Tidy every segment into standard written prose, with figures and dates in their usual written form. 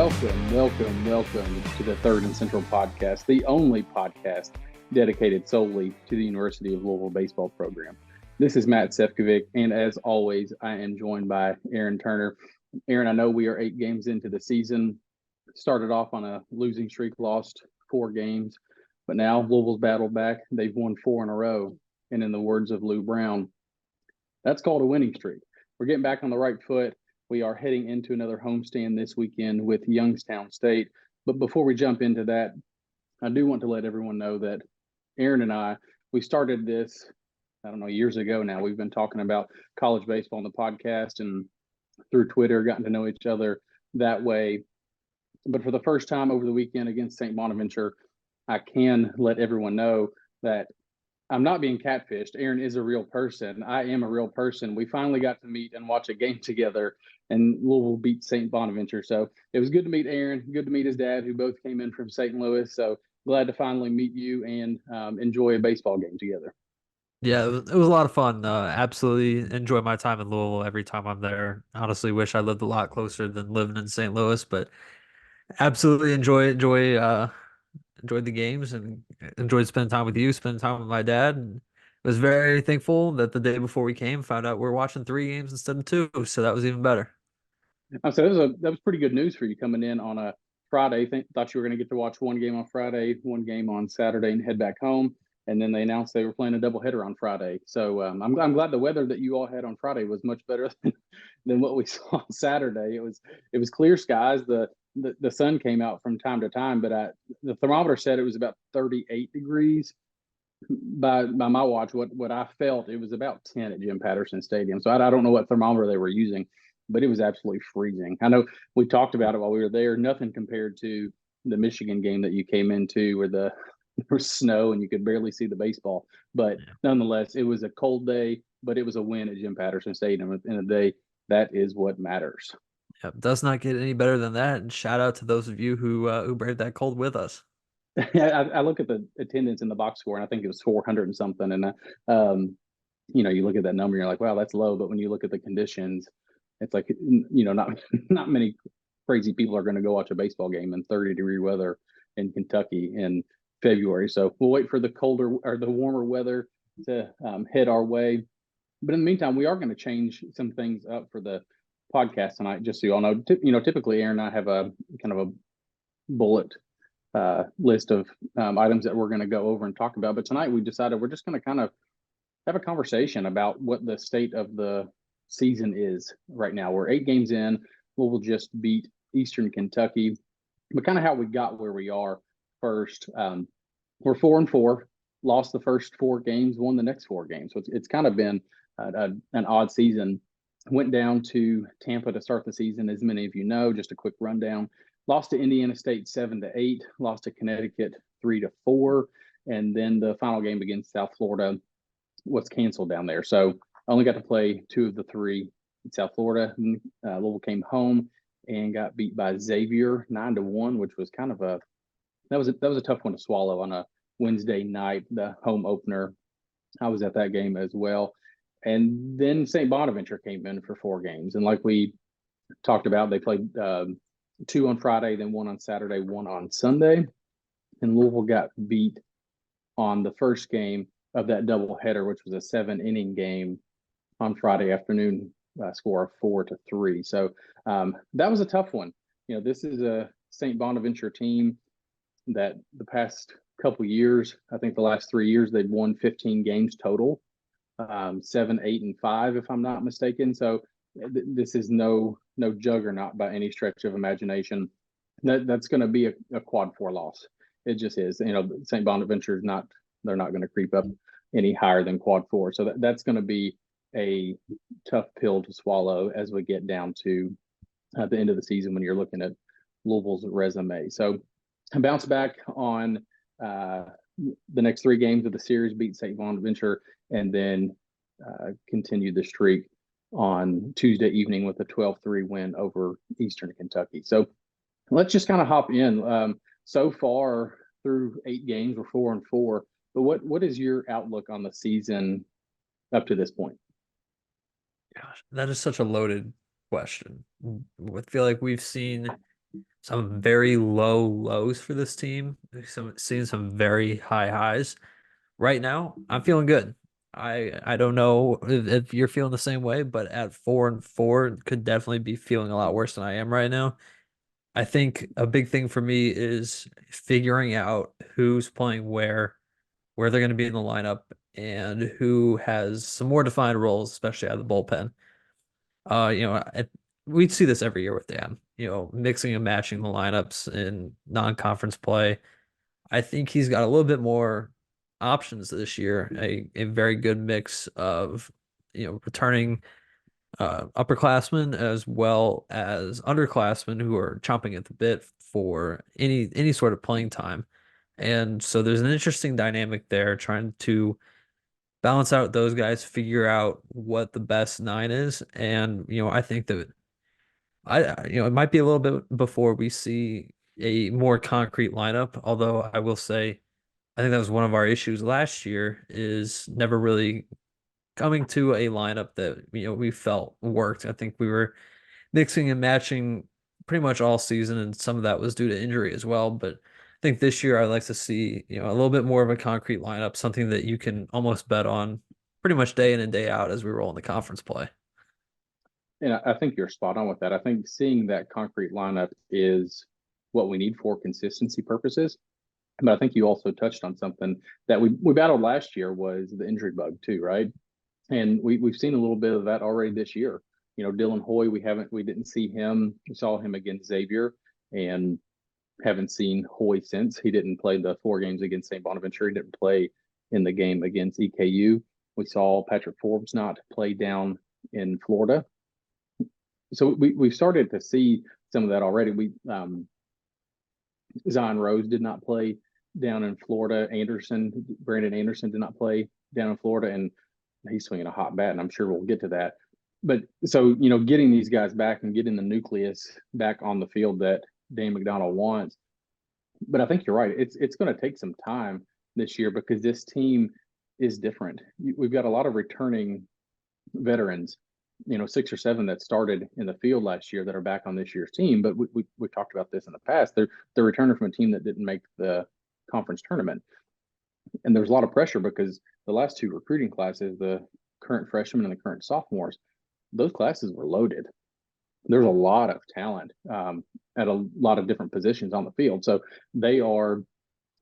Welcome to the Third and Central podcast, the only podcast dedicated solely to the University of Louisville baseball program. This is Matt Sefcovic, and as always, I am joined by Aaron Turner. Aaron, I know we are 8 games into the season, started off on a losing streak, lost 4 games, but now Louisville's battled back. They've won 4 in a row, and in the words of Lou Brown, that's called a winning streak. We're getting back on the right foot. We are heading into another homestand this weekend with Youngstown State. But before we jump into that, I do want to let everyone know that Aaron and I, we started this, years ago now. We've been talking about college baseball on the podcast and through Twitter, gotten to know each other that way. But for the first time over the weekend against St. Bonaventure, I can let everyone know that I'm not being catfished. Aaron is a real person. I am a real person. We finally got to meet and watch a game together, and Louisville beat St. Bonaventure. So it was good to meet Aaron, good to meet his dad, who both came in from St. Louis. So glad to finally meet you and enjoy a baseball game together. Yeah, it was a lot of fun. Absolutely enjoy my time in Louisville every time I'm there. Honestly, wish I lived a lot closer than living in St. Louis, but absolutely enjoyed the games and enjoyed spending time with you, spending time with my dad, and was very thankful that the day before we came, found out we're watching 3 games instead of 2, so that was even better. So that was pretty good news for you coming in on a Friday. Thought you were going to get to watch one game on Friday, one game on Saturday, and head back home. And then they announced they were playing a doubleheader on Friday. So I'm glad the weather that you all had on Friday was much better than what we saw on Saturday. It was clear skies. The sun came out from time to time, but the thermometer said it was about 38 degrees. By my watch, what I felt, it was about 10 at Jim Patterson Stadium. So I don't know what thermometer they were using, but it was absolutely freezing. I know we talked about it while we were there. Nothing compared to the Michigan game that you came into where there was snow and you could barely see the baseball. But Yeah. nonetheless, it was a cold day, but it was a win at Jim Patterson Stadium. In a day, that is what matters. Yep, does not get any better than that. And shout out to those of you who braved that cold with us. I look at the attendance in the box score, and I think it was 400 and something. And um, you look at that number, you're like, wow, that's low. But when you look at the conditions, it's like, not many crazy people are going to go watch a baseball game in 30-degree weather in Kentucky in February. So we'll wait for the colder or the warmer weather to head our way. But in the meantime, we are going to change some things up for the podcast tonight, just so you all know. Typically, Aaron and I have a kind of a bullet list of items that we're going to go over and talk about. But tonight we decided we're just going to kind of have a conversation about what the state of the season is right now. We're 8 games in. Louisville just beat Eastern Kentucky, but kind of how we got where we are first. We're 4-4, lost the first 4 games, won the next 4 games. So it's kind of been an odd season. Went down to Tampa to start the season, as many of you know. Just a quick rundown. Lost to Indiana State 7-8, lost to Connecticut 3-4, and then the final game against South Florida was canceled down there. So I only got to play 2 of the 3 in South Florida. Louisville came home and got beat by Xavier 9-1, which was kind of that was a tough one to swallow on a Wednesday night, the home opener. I was at that game as well. And then St. Bonaventure came in for 4 games. And like we talked about, they played 2 on Friday, then 1 on Saturday, 1 on Sunday. And Louisville got beat on the first game of that doubleheader, which was a 7-inning game on Friday afternoon, score of 4-3. So that was a tough one. This is a St. Bonaventure team that the past couple years, I think the last 3 years, they've won 15 games total, 7, 8, and 5, if I'm not mistaken. So this is no juggernaut by any stretch of imagination. That's going to be a quad 4 loss. It just is. St. Bonaventure is not. They're not going to creep up any higher than quad 4. So that's going to be a tough pill to swallow as we get down to the end of the season when you're looking at Louisville's resume. So bounce back on the next 3 games of the series, beat St. Bonaventure, and then continue the streak on Tuesday evening with a 12-3 win over Eastern Kentucky. So let's just kind of hop in. So far through 8 games, we're 4-4. But what is your outlook on the season up to this point? Gosh, that is such a loaded question. I feel like we've seen some very low lows for this team, seeing some very high highs. Right now, I'm feeling good. I don't know if you're feeling the same way, but at 4-4, could definitely be feeling a lot worse than I am right now. I think a big thing for me is figuring out who's playing where they're going to be in the lineup, and who has some more defined roles, especially out of the bullpen. We see this every year with Dan, mixing and matching the lineups in non-conference play. I think he's got a little bit more options this year, a very good mix of, returning upperclassmen as well as underclassmen who are chomping at the bit for any sort of playing time. And so there's an interesting dynamic there, trying to balance out those guys, figure out what the best nine is. And, I think that it might be a little bit before we see a more concrete lineup, although I will say I think that was one of our issues last year, is never really coming to a lineup that, we felt worked. I think we were mixing and matching pretty much all season, and some of that was due to injury as well. But I think this year I'd like to see, a little bit more of a concrete lineup, something that you can almost bet on pretty much day in and day out as we roll into conference play. And I think you're spot on with that. I think seeing that concrete lineup is what we need for consistency purposes. But I think you also touched on something that we battled last year, was the injury bug too, right? And we've seen a little bit of that already this year. Dylan Hoy, we didn't see him. We saw him against Xavier, and haven't seen Hoy since. He didn't play the 4 games against St. Bonaventure. He didn't play in the game against EKU. We saw Patrick Forbes not play down in Florida. So we've started to see some of that already. Zion Rose did not play down in Florida. Brandon Anderson did not play down in Florida, and he's swinging a hot bat, and I'm sure we'll get to that. But so, getting these guys back and getting the nucleus back on the field that Dan McDonnell wants. But I think you're right. It's going to take some time this year, because this team is different. We've got a lot of returning veterans, 6 or 7 that started in the field last year that are back on this year's team. But we talked about this in the past. They're returning from a team that didn't make the conference tournament. And there's a lot of pressure because the last 2 recruiting classes, the current freshmen and the current sophomores, those classes were loaded. There's a lot of talent at a lot of different positions on the field. So they are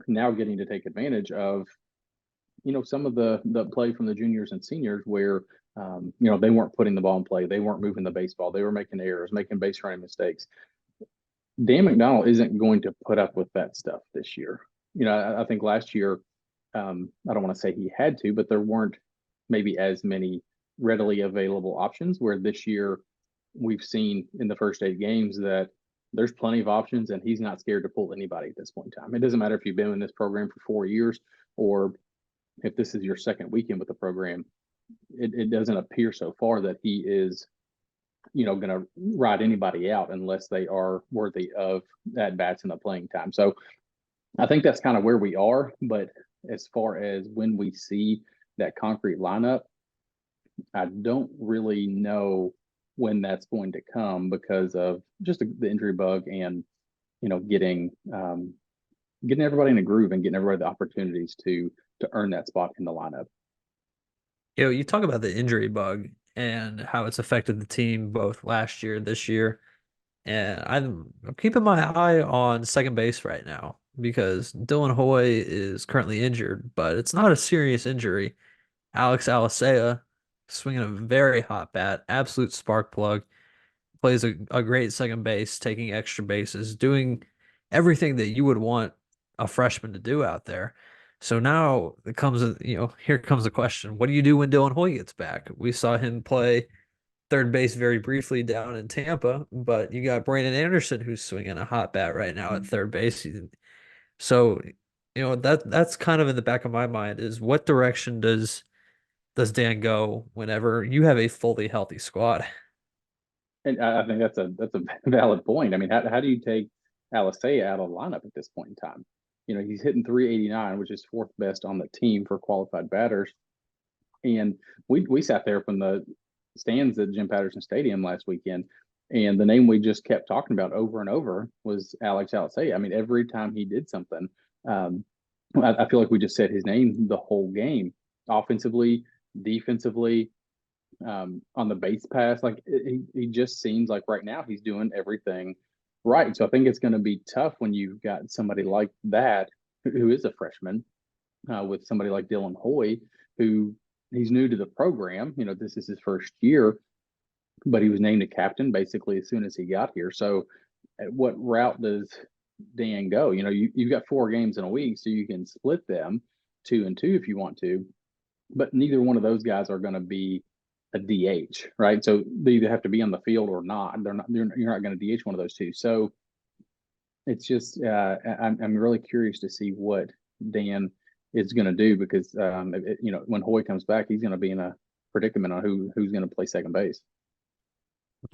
now getting to take advantage of, some of the play from the juniors and seniors where, they weren't putting the ball in play. They weren't moving the baseball. They were making errors, making base running mistakes. Dan McDonnell isn't going to put up with that stuff this year. I think last year, I don't want to say he had to, but there weren't maybe as many readily available options, where this year we've seen in the first 8 games that there's plenty of options, and he's not scared to pull anybody at this point in time. It doesn't matter if you've been in this program for 4 years or if this is your second weekend with the program. It doesn't appear so far that he is, going to ride anybody out unless they are worthy of at bats in the playing time. So I think that's kind of where we are. But as far as when we see that concrete lineup, I don't really know when that's going to come, because of just the injury bug and, getting everybody in a groove and getting everybody the opportunities to earn that spot in the lineup. You talk about the injury bug and how it's affected the team both last year, this year. And I'm keeping my eye on second base right now, because Dylan Hoy is currently injured, but it's not a serious injury. Alex Alicea, swinging a very hot bat, absolute spark plug, plays a great second base, taking extra bases, doing everything that you would want a freshman to do out there. So now it comes, here comes the question: what do you do when Dylan Hoy gets back? We saw him play third base very briefly down in Tampa, but you got Brandon Anderson who's swinging a hot bat right now at third base. So, that's kind of in the back of my mind, is what direction does Dan go whenever you have a fully healthy squad? And I think that's a valid point. I mean, how do you take Alicea out of the lineup at this point in time? He's hitting 389, which is 4th best on the team for qualified batters. And we sat there from the stands at Jim Patterson Stadium last weekend, And the name we just kept talking about over and over was Alex Alexei. I mean, every time he did something, um, I feel like we just said his name the whole game, offensively, defensively, on the base pass. Like he just seems like right now he's doing everything right. So I think it's going to be tough when you've got somebody like that who is a freshman with somebody like Dylan Hoy, who he's new to the program. You know, this is his first year, but he was named a captain basically as soon as he got here. So, what route does Dan go? You know, you've got 4 games in a week, so you can split them 2 and 2 if you want to, but neither one of those guys are going to be a DH, right? So they either have to be on the field or not. They're not. You're not going to DH one of those two. So it's just I'm really curious to see what Dan is going to do because you know when Hoy comes back, he's going to be in a predicament on who's going to play second base.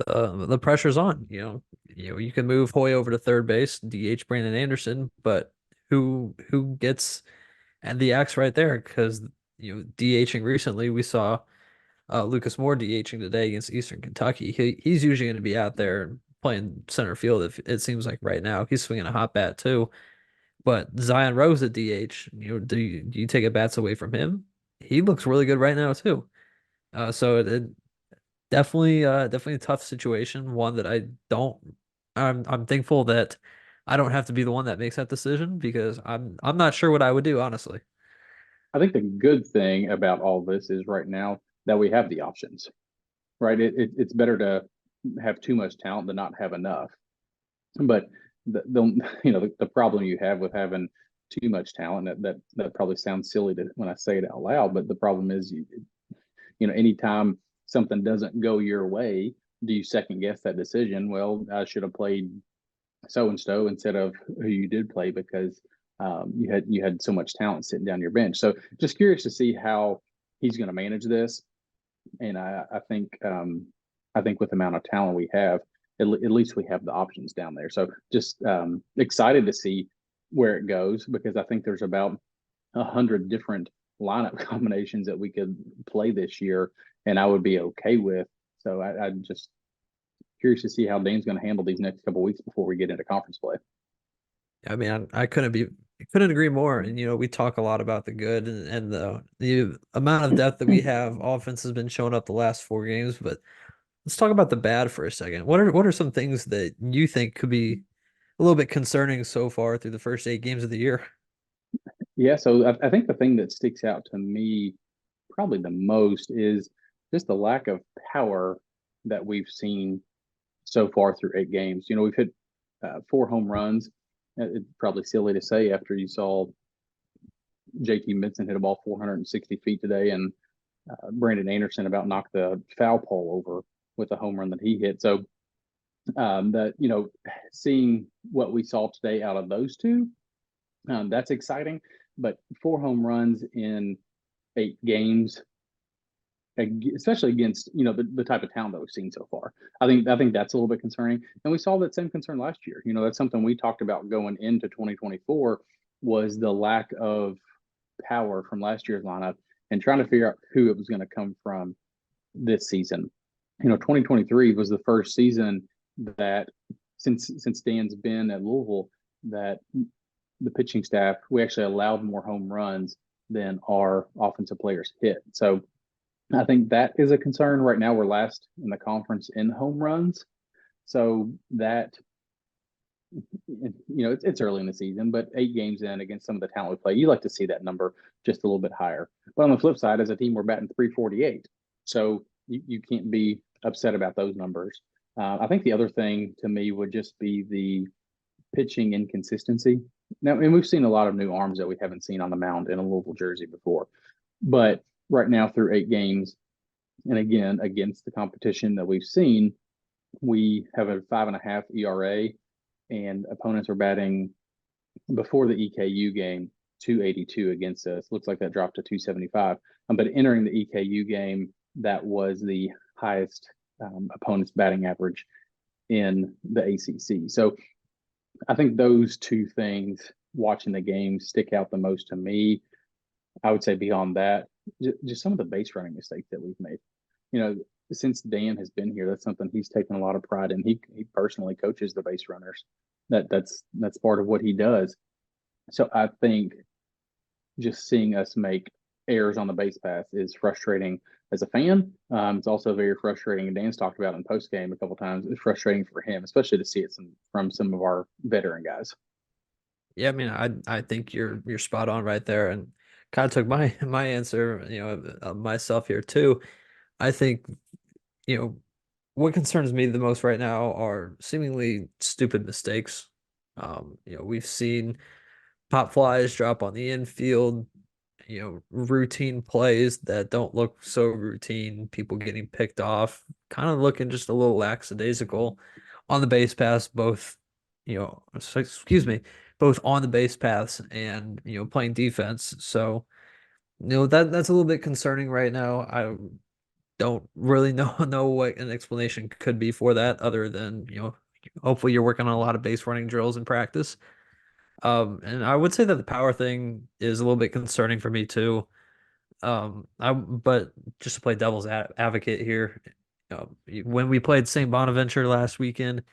The pressure's on. You can move Hoy over to third base, DH Brandon Anderson, but who gets and the axe right there? Because DHing recently, we saw Lucas Moore DHing today against Eastern Kentucky. He's usually going to be out there playing center field. If it seems like right now he's swinging a hot bat too. But Zion Rose at DH, do you take a bats away from him? He looks really good right now too. So it definitely a tough situation. One that I don't. I'm thankful that I don't have to be the one that makes that decision because I'm not sure what I would do honestly. I think the good thing about all this is right now that we have the options, right? It's better to have too much talent than not have enough. But the problem you have with having too much talent that probably sounds silly when I say it out loud, but the problem is anytime something doesn't go your way, do you second guess that decision? Well, I should have played so and so instead of who you did play because you had so much talent sitting down your bench. So just curious to see how he's going to manage this. And I think with the amount of talent we have, at least we have the options down there. So just excited to see where it goes because I think there's about 100 different lineup combinations that we could play this year, and I would be okay with. So I'm just curious to see how Dane's going to handle these next couple of weeks before we get into conference play. I mean, I couldn't agree more. And we talk a lot about the good and the amount of depth that we have. Offense has been showing up the last 4 games, but let's talk about the bad for a second. What are some things that you think could be a little bit concerning so far through the first 8 games of the year? Yeah, so I think the thing that sticks out to me probably the most is just the lack of power that we've seen so far through 8 games. You know, we've hit 4 home runs. It's probably silly to say after you saw JT Minson hit a ball 460 feet today, and Brandon Anderson about knocked the foul pole over with a home run that he hit. So that seeing what we saw today out of those two, that's exciting. But 4 home runs in 8 games, especially against the type of talent that we've seen so far. I think that's a little bit concerning, and we saw that same concern last year. That's something we talked about going into 2024 was the lack of power from last year's lineup and trying to figure out who it was going to come from this season. 2023 was the first season that since Dan's been at Louisville that the pitching staff we actually allowed more home runs than our offensive players hit. So I think that is a concern. Right now, we're last in the conference in home runs. So that, it's early in the season, but 8 games in against some of the talent we play, you like to see that number just a little bit higher. But on the flip side, as a team, we're batting 348. So you can't be upset about those numbers. I think the other thing to me would just be the pitching inconsistency. Now, and we've seen a lot of new arms that we haven't seen on the mound in a Louisville jersey before. But right now, through 8 games, and again, against the competition that we've seen, we have a 5.5 ERA, and opponents are batting before the EKU game 282 against us. Looks like that dropped to 275. But entering the EKU game, that was the highest opponent's batting average in the ACC. So I think those two things, watching the game, stick out the most to me. I would say beyond that, just some of the base running mistakes that we've made. since Dan has been here, that's something he's taken a lot of pride in. He personally coaches the base runners. That's part of what he does. So I think just seeing us make errors on the base pass is frustrating as a fan. It's also very frustrating, and Dan's talked about in post game a couple times. It's frustrating for him, especially to see it from some of our veteran guys. Yeah, I mean, I think you're spot on right there, and kind of took my answer, myself here too. I think, what concerns me the most right now are seemingly stupid mistakes. We've seen pop flies drop on the infield, routine plays that don't look so routine, people getting picked off, kind of looking just a little lackadaisical on the base paths, excuse me, both on the base paths and, playing defense. So, that's a little bit concerning right now. I don't really know what an explanation could be for that other than, hopefully you're working on a lot of base running drills in practice. And I would say that the power thing is a little bit concerning for me too. But just to play devil's advocate here, when we played St. Bonaventure last weekend,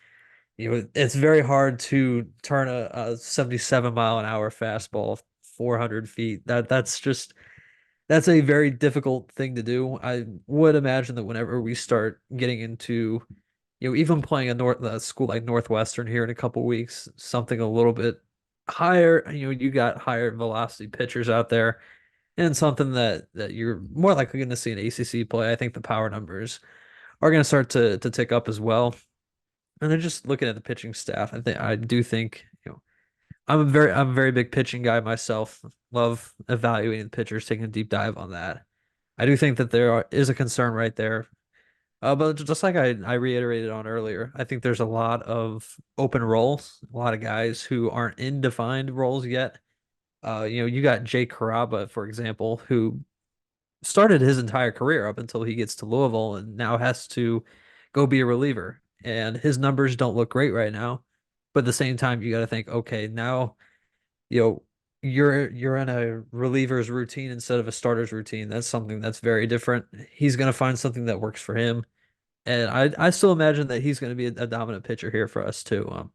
it's very hard to turn a 77 mile an hour fastball 400 feet. That's a very difficult thing to do. I would imagine that whenever we start getting into, even playing a school like Northwestern here in a couple weeks, something a little bit higher, you got higher velocity pitchers out there, and something that you're more likely going to see an ACC play. I think the power numbers are going to start to tick up as well. And then just looking at the pitching staff, I do think, I'm a very big pitching guy myself. Love evaluating the pitchers, taking a deep dive on that. I do think that is a concern right there. But just like I reiterated on earlier, I think there's a lot of open roles, a lot of guys who aren't in defined roles yet. You got Jake Caraba, for example, who started his entire career up until he gets to Louisville and now has to go be a reliever. And his numbers don't look great right now. But at the same time, you got to think, okay, now, you know, you're in a reliever's routine instead of a starter's routine. That's something that's very different. He's going to find something that works for him. And I still imagine that he's going to be a dominant pitcher here for us too.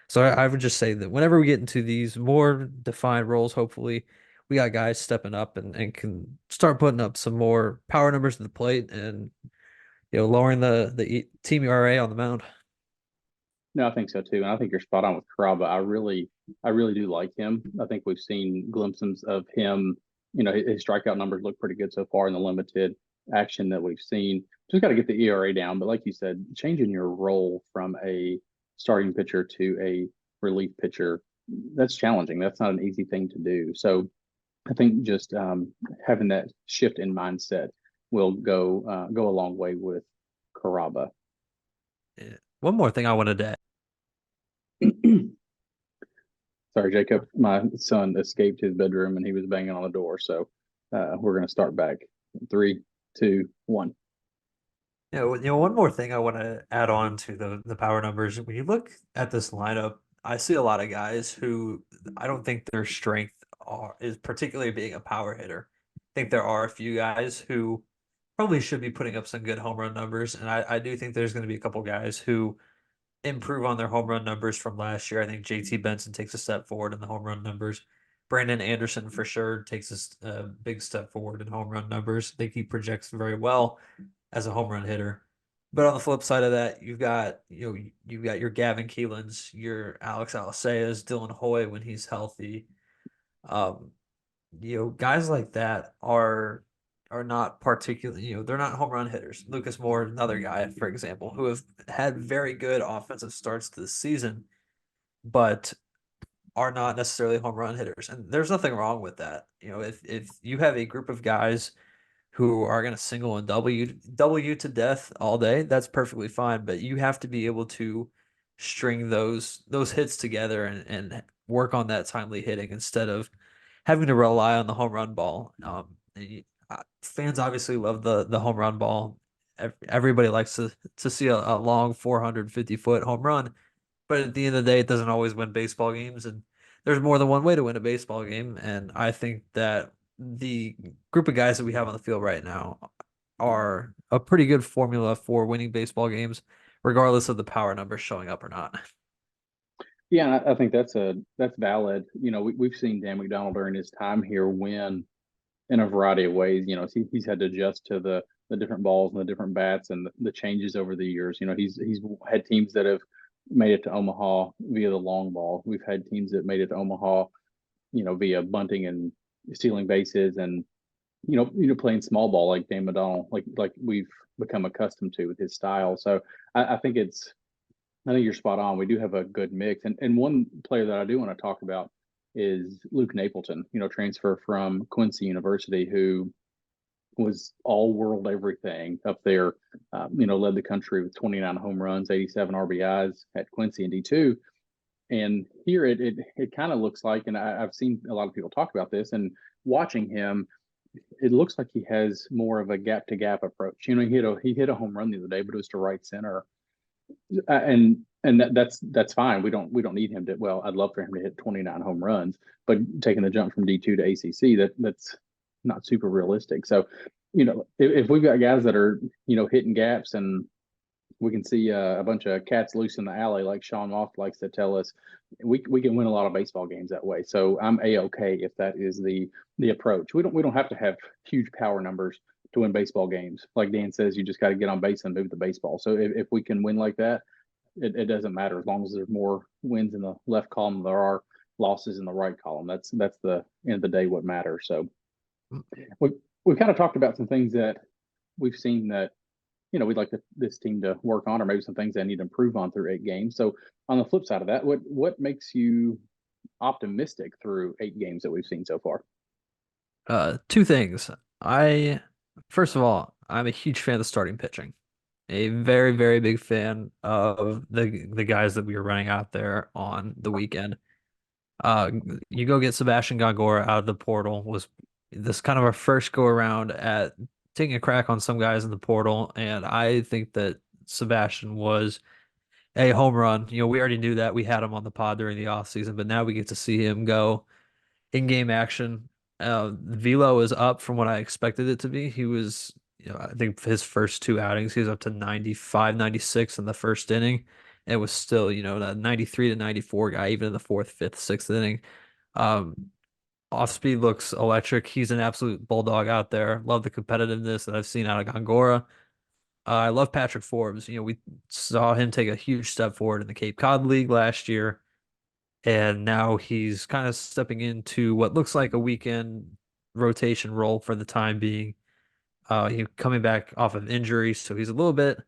So I would just say that whenever we get into these more defined roles, hopefully we got guys stepping up and can start putting up some more power numbers to the plate and lowering the team ERA on the mound. No, I think so too, and I think you're spot on with Caraba. I really do like him. I think we've seen glimpses of him. His strikeout numbers look pretty good so far in the limited action that we've seen. Just got to get the ERA down. But like you said, changing your role from a starting pitcher to a relief pitcher, that's challenging. That's not an easy thing to do. So I think just having that shift in mindset will go a long way with Caraba. Yeah. One more thing I wanted to add. Sorry, Jacob. My son escaped his bedroom and he was banging on the door. So we're going to start back. 3, 2, 1. One more thing I want to add on to the power numbers. When you look at this lineup, I see a lot of guys who I don't think their strength is particularly being a power hitter. I think there are a few guys who probably should be putting up some good home run numbers, and I do think there's going to be a couple guys who improve on their home run numbers from last year. I think JT Benson takes a step forward in the home run numbers. Brandon Anderson for sure takes a big step forward in home run numbers. I think he projects very well as a home run hitter. But on the flip side of that, you've got your Gavin Keelans, your Alex Aliceas, Dylan Hoy when he's healthy. Um, guys like that are not particularly, they're not home run hitters. Lucas Moore, another guy, for example, who have had very good offensive starts to the season, but are not necessarily home run hitters. And there's nothing wrong with that. If you have a group of guys who are going to single and double you to death all day, that's perfectly fine. But you have to be able to string those hits together and work on that timely hitting instead of having to rely on the home run ball. Fans obviously love the home run ball. Everybody likes to see a long 450-foot home run, but at the end of the day, it doesn't always win baseball games, and there's more than one way to win a baseball game. And I think that the group of guys that we have on the field right now are a pretty good formula for winning baseball games, regardless of the power numbers showing up or not. Yeah, and I think that's valid. We've seen Dan McDonnell during his time here win in a variety of ways. He's had to adjust to the different balls and the different bats and the changes over the years. He's had teams that have made it to Omaha via the long ball. We've had teams that made it to Omaha, via bunting and stealing bases and playing small ball like Dan McDonnell, like we've become accustomed to with his style. So I think you're spot on. We do have a good mix. And one player that I do want to talk about is Luke Napleton, transfer from Quincy University, who was all world everything up there, led the country with 29 home runs, 87 RBIs at Quincy in D2. And here it kind of looks like, and I've seen a lot of people talk about this, and watching him, it looks like he has more of a gap to gap approach. He hit a home run the other day, but it was to right center, and that's fine. We don't need him to. Well, I'd love for him to hit 29 home runs, but taking the jump from D2 to ACC, that's not super realistic. So, if we've got guys that are hitting gaps, and we can see a bunch of cats loose in the alley, like Sean Moss likes to tell us, we can win a lot of baseball games that way. So I'm a-okay if that is the approach. We don't have to have huge power numbers to win baseball games. Like Dan says, you just got to get on base and move the baseball. So if we can win like that, it doesn't matter as long as there's more wins in the left column than there are losses in the right column. That's the end of the day what matters. So we kind of talked about some things that we've seen that we'd like this team to work on, or maybe some things they need to improve on through 8 games. So on the flip side of that, what makes you optimistic through 8 games that we've seen so far? Two things. First of all, I'm a huge fan of the starting pitching. A very, very big fan of the guys that we were running out there on the weekend. Uh, you go get Sebastian Gongora out of the portal was this kind of our first go around at taking a crack on some guys in the portal, and I think that Sebastian was a home run. We already knew that we had him on the pod during the offseason, but now we get to see him go in-game action. Velo is up from what I expected it to be. He was, I think his first 2 outings, he was up to 95, 96 in the first inning. It was still, that 93 to 94 guy, even in the fourth, fifth, sixth inning. Um, Off speed looks electric. He's an absolute bulldog out there. Love the competitiveness that I've seen out of Gongora. I love Patrick Forbes. We saw him take a huge step forward in the Cape Cod League last year, and now he's kind of stepping into what looks like a weekend rotation role for the time being. Coming back off of injury, so he's a little bit,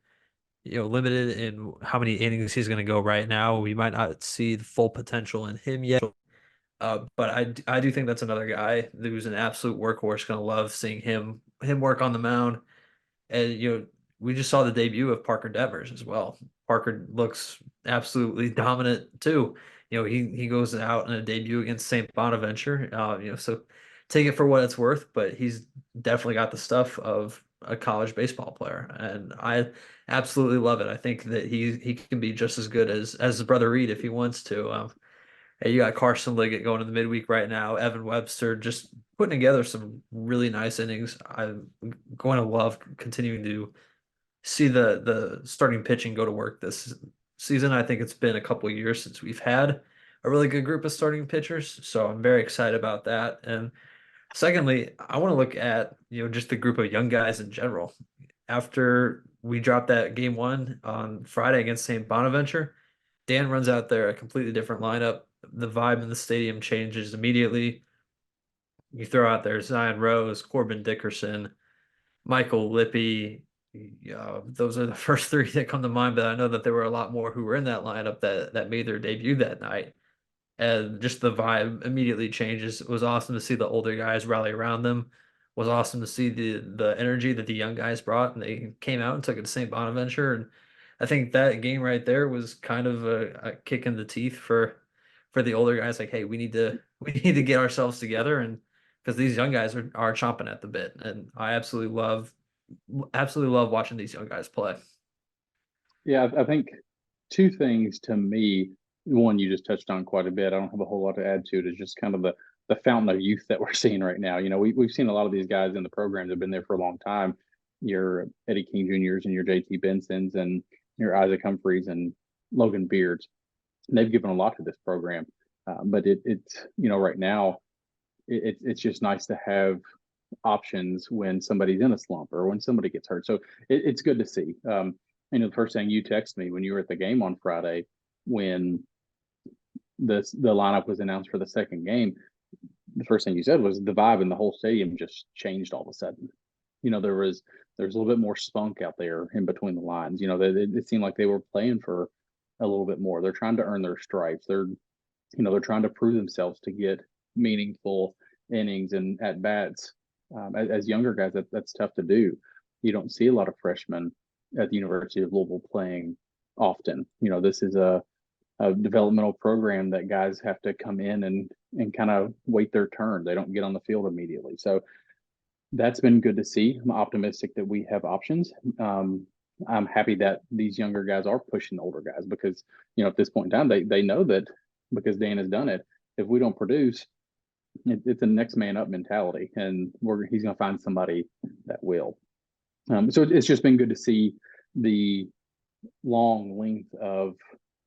limited in how many innings he's going to go right now. We might not see the full potential in him yet. But I do think that's another guy who's an absolute workhorse. Going to love seeing him work on the mound. And we just saw the debut of Parker Devers as well. Parker looks absolutely dominant too. He goes out in a debut against St. Bonaventure. So take it for what it's worth, but he's definitely got the stuff of a college baseball player, and I absolutely love it. I think that he can be just as good as his brother Reed if he wants to. Hey, you got Carson Liggett going in the midweek right now. Evan Webster just putting together some really nice innings. I'm going to love continuing to see the starting pitching go to work this season. I think it's been a couple of years since we've had a really good group of starting pitchers, so I'm very excited about that. And secondly, I want to look at just the group of young guys in general. After we dropped that game one on Friday against St. Bonaventure, Dan runs out there a completely different lineup. The vibe in the stadium changes immediately. You throw out there Zion Rose, Corbin Dickerson, Michael Lippy. Those are the first three that come to mind, but I know that there were a lot more who were in that lineup that made their debut that night. And just the vibe immediately changes. It was awesome to see the older guys rally around them. It was awesome to see the energy that the young guys brought, and they came out and took it to St. Bonaventure. And I think that game right there was kind of a kick in the teeth for the older guys. Like, hey, we need to get ourselves together, and because these young guys are chomping at the bit, and I absolutely love watching these young guys play. Yeah, I think two things to me. One you just touched on quite a bit. I don't have a whole lot to add to it. It's just kind of the fountain of youth that we're seeing right now. We've seen a lot of these guys in the program that have been there for a long time. your Eddie King Juniors and your JT Bensons and your Isaac Humphreys and Logan Beards. And they've given a lot to this program, but it's right now it's just nice to have options when somebody's in a slump or when somebody gets hurt. So it's good to see. The first thing you text me when you were at the game on Friday, when the lineup was announced for the second game, the first thing you said was the vibe in the whole stadium just changed all of a sudden. There's a little bit more spunk out there in between the lines. It seemed like they were playing for a little bit more. They're trying to earn their stripes. They're trying to prove themselves to get meaningful innings and at bats. As younger guys, that's tough to do. You don't see a lot of freshmen at the University of Louisville playing often. This is a developmental program that guys have to come in and kind of wait their turn. They don't get on the field immediately. So that's been good to see. I'm optimistic that we have options. I'm happy that these younger guys are pushing the older guys because, at this point in time, they know that because Dan has done it. If we don't produce, it's a next man up mentality, and he's going to find somebody that will. So it's just been good to see the long length of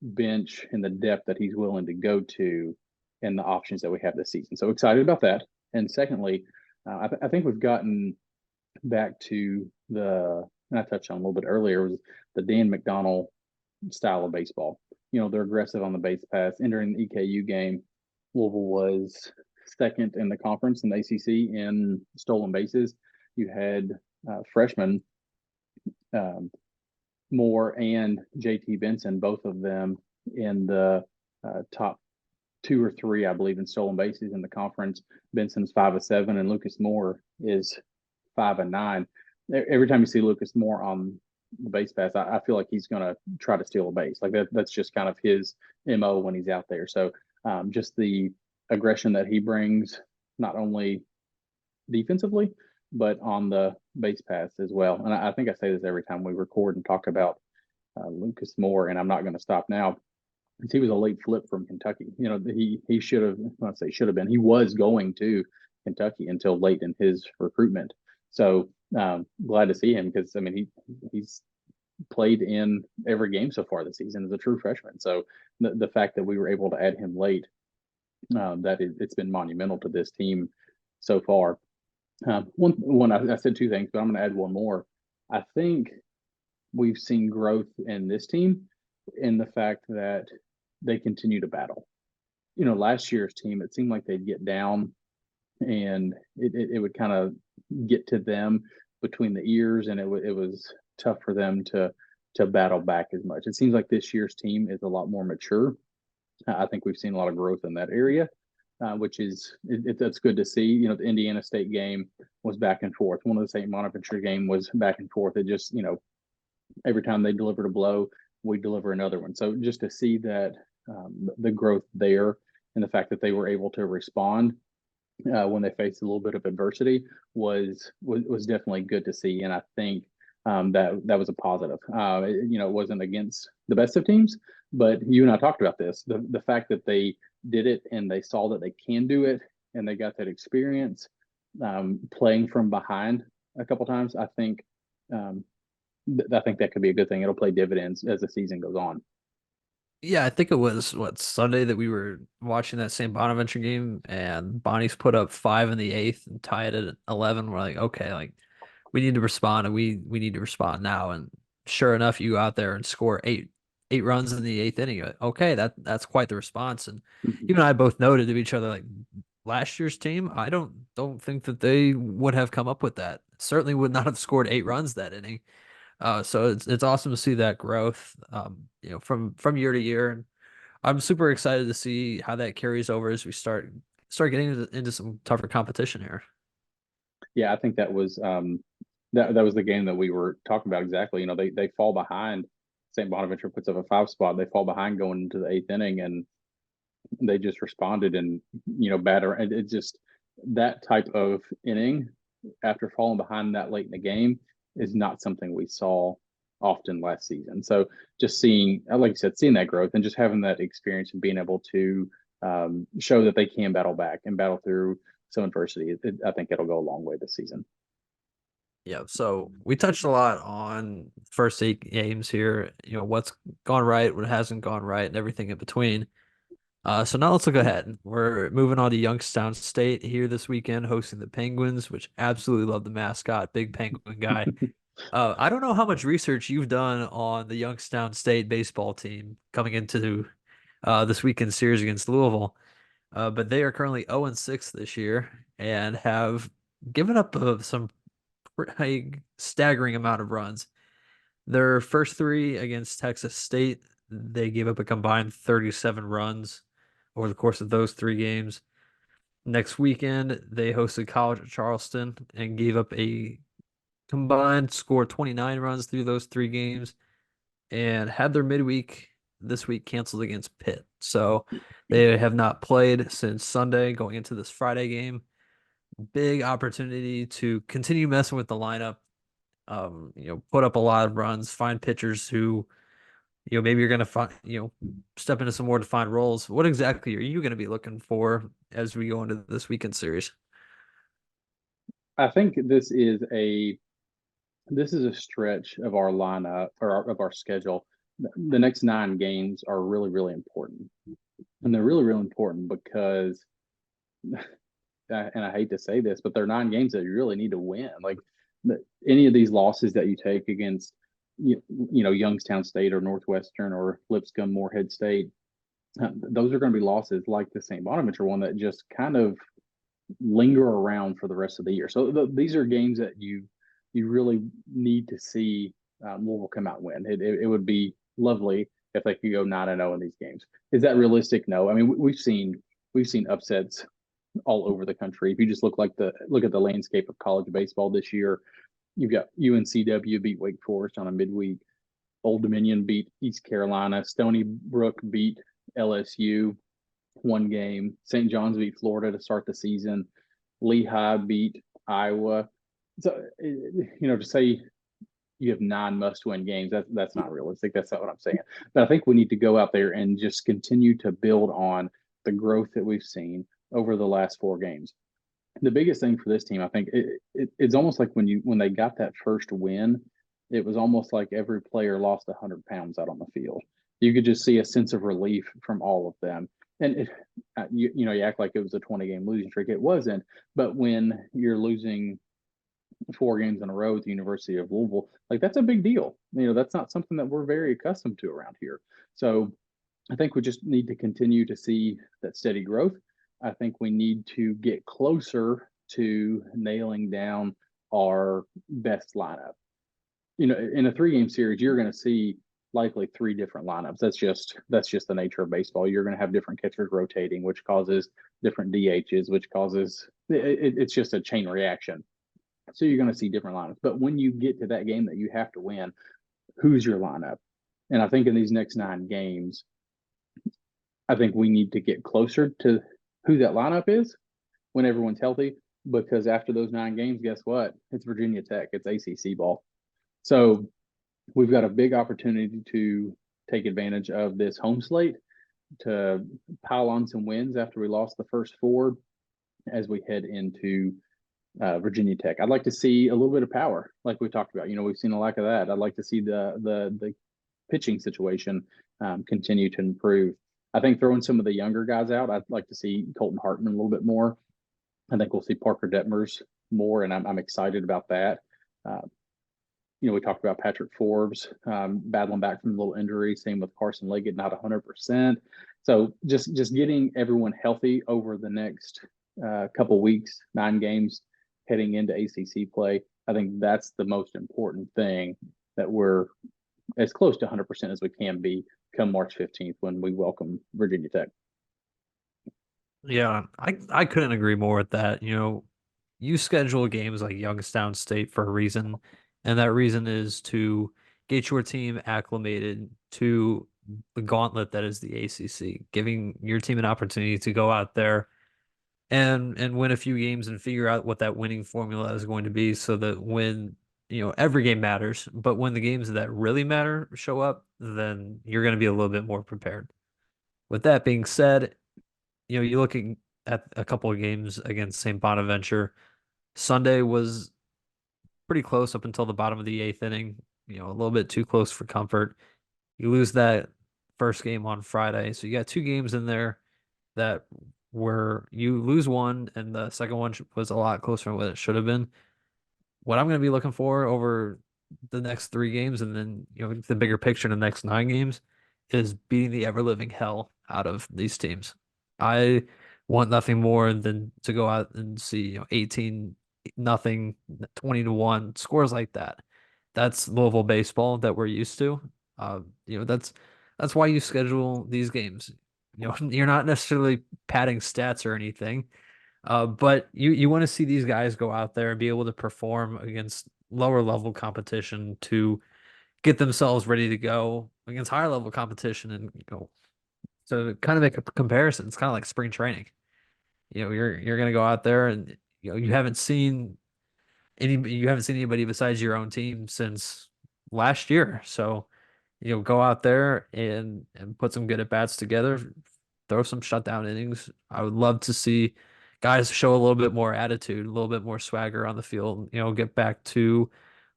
bench and the depth that he's willing to go to and the options that we have this season. So excited about that. And secondly, I think we've gotten back to and I touched on a little bit earlier, was the Dan McDonnell style of baseball. They're aggressive on the base pass. Entering the EKU game, Louisville was second in the conference in the ACC in stolen bases. You had freshmen Moore and JT Benson, both of them in the top 2 or 3, I believe, in stolen bases in the conference. Benson's 5 of 7, and Lucas Moore is 5 of 9. Every time you see Lucas Moore on the base pass, I feel like he's going to try to steal a base. Like that's just kind of his MO when he's out there. So just the aggression that he brings, not only defensively, but on the base pass as well. And I think I say this every time we record and talk about Lucas Moore, and I'm not going to stop now. He was a late flip from Kentucky. He should have, I say should have been, he was going to Kentucky until late in his recruitment. So glad to see him because, he's played in every game so far this season as a true freshman. So the fact that we were able to add him late, it's been monumental to this team so far. I said 2 things, but I'm going to add one more. I think we've seen growth in this team in the fact that they continue to battle. Last year's team, it seemed like they'd get down and it would kind of get to them between the ears, and it was tough for them to battle back as much. It seems like this year's team is a lot more mature. I think we've seen a lot of growth in that area, which is that's good to see. The Indiana State game was back and forth. One of the St. Bonaventure game was back and forth. It just, every time they delivered a blow, we deliver another one. So just to see that the growth there and the fact that they were able to respond when they faced a little bit of adversity was definitely good to see. And I think that was a positive. It wasn't against the best of teams, but you and I talked about this. The fact that they did it and they saw that they can do it and they got that experience playing from behind a couple times. I think that could be a good thing. It'll play dividends as the season goes on. Yeah, I think it was Sunday that we were watching that St. Bonaventure game, and Bonnie's put up 5 in the 8th and tied it at 11. We're like, okay, like we need to respond, and we need to respond now. And sure enough, you go out there and score eight runs in the 8th inning. Okay, that's quite the response. And you and I both noted to each other, like last year's team, I don't think that they would have come up with that. Certainly would not have scored 8 runs that inning. So it's awesome to see that growth, from year to year, and I'm super excited to see how that carries over as we start getting into some tougher competition here. Yeah, I think that was that was the game that we were talking about exactly. They fall behind. St. Bonaventure puts up a 5 spot. They fall behind going into the 8th inning, and they just responded and batter. And it just that type of inning after falling behind that late in the game is not something we saw often last season. So just seeing, like you said, seeing that growth and just having that experience and being able to show that they can battle back and battle through some adversity, I think it'll go a long way this season. Yeah, so we touched a lot on first 8 games here, what's gone right, what hasn't gone right, and everything in between. So now let's look ahead. We're moving on to Youngstown State here this weekend, hosting the Penguins, which absolutely love the mascot, big Penguin guy. I don't know how much research you've done on the Youngstown State baseball team coming into this weekend series against Louisville, but they are currently 0-6 this year and have given up some a staggering amount of runs. Their first three against Texas State, they gave up a combined 37 runs over the course of those 3 games. Next weekend, they hosted College of Charleston and gave up a combined score 29 runs through those 3 games and had their midweek this week canceled against Pitt. So they have not played since Sunday going into this Friday game. Big opportunity to continue messing with the lineup, put up a lot of runs, find pitchers who, maybe you're going to find, step into some more defined roles. What exactly are you going to be looking for as we go into this weekend series? I think this is a stretch of our lineup or of our schedule. The next 9 games are really, really important. And they're really, really important because, and I hate to say this, but they're 9 games that you really need to win. Like any of these losses that you take against, Youngstown State or Northwestern or Lipscomb, Morehead State, those are going to be losses like the St. Bonaventure one that just kind of linger around for the rest of the year. So these are games that you really need to see Louisville come out and win. It would be lovely if they could go 9-0 in these games. Is that realistic? No. I mean, we've seen upsets all over the country. If you just look at the landscape of college baseball this year, you've got UNCW beat Wake Forest on a midweek. Old Dominion beat East Carolina. Stony Brook beat LSU 1 game. St. John's beat Florida to start the season. Lehigh beat Iowa. So, to say you have 9 must-win games, that's not realistic. That's not what I'm saying. But I think we need to go out there and just continue to build on the growth that we've seen over the last 4 games. The biggest thing for this team, I think, it's almost like when they got that first win, it was almost like every player lost 100 pounds out on the field. You could just see a sense of relief from all of them. And you act like it was a 20-game losing streak. It wasn't. But when you're losing 4 games in a row at the University of Louisville, like that's a big deal. That's not something that we're very accustomed to around here. So I think we just need to continue to see that steady growth. I think we need to get closer to nailing down our best lineup. In a 3-game series, you're going to see likely 3 different lineups. That's just the nature of baseball. You're going to have different catchers rotating, which causes different DHs, which causes it's just a chain reaction. So you're going to see different lineups. But when you get to that game that you have to win, who's your lineup? And I think in these next 9 games, I think we need to get closer to who that lineup is when everyone's healthy. Because after those 9 games, guess what? It's Virginia Tech. It's ACC ball. So we've got a big opportunity to take advantage of this home slate to pile on some wins after we lost the first 4 as we head into Virginia Tech. I'd like to see a little bit of power, like we talked about. We've seen a lack of that. I'd like to see the pitching situation continue to improve. I think throwing some of the younger guys out, I'd like to see Colton Hartman a little bit more. I think we'll see Parker Detmers more, and I'm excited about that. We talked about Patrick Forbes battling back from a little injury. Same with Carson Leggett, not 100%. So just getting everyone healthy over the next couple weeks, 9 games heading into ACC play. I think that's the most important thing, that we're as close to 100% as we can be come March 15th when we welcome Virginia Tech. Yeah, I couldn't agree more with that. You schedule games like Youngstown State for a reason, and that reason is to get your team acclimated to the gauntlet that is the ACC, giving your team an opportunity to go out there and win a few games and figure out what that winning formula is going to be, so that when every game matters, but when the games that really matter show up, then you're going to be a little bit more prepared. With that being said, you're looking at a couple of games against St. Bonaventure. Sunday was pretty close up until the bottom of the eighth inning. A little bit too close for comfort. You lose that first game on Friday, so you got two games in there that where you lose one, and the second one was a lot closer than what it should have been. What I'm going to be looking for over the next three games, and then the bigger picture in the next nine games, is beating the ever living hell out of these teams. I want nothing more than to go out and see 18-0, 20-1 scores like that. That's Louisville baseball that we're used to. That's why you schedule these games. You're not necessarily padding stats or anything. But you want to see these guys go out there and be able to perform against lower level competition to get themselves ready to go against higher level competition, and to kind of make a comparison. It's kind of like spring training. You're gonna go out there, and you haven't seen anybody besides your own team since last year. So go out there and put some good at bats together, throw some shutdown innings. I would love to see guys show a little bit more attitude, a little bit more swagger on the field, get back to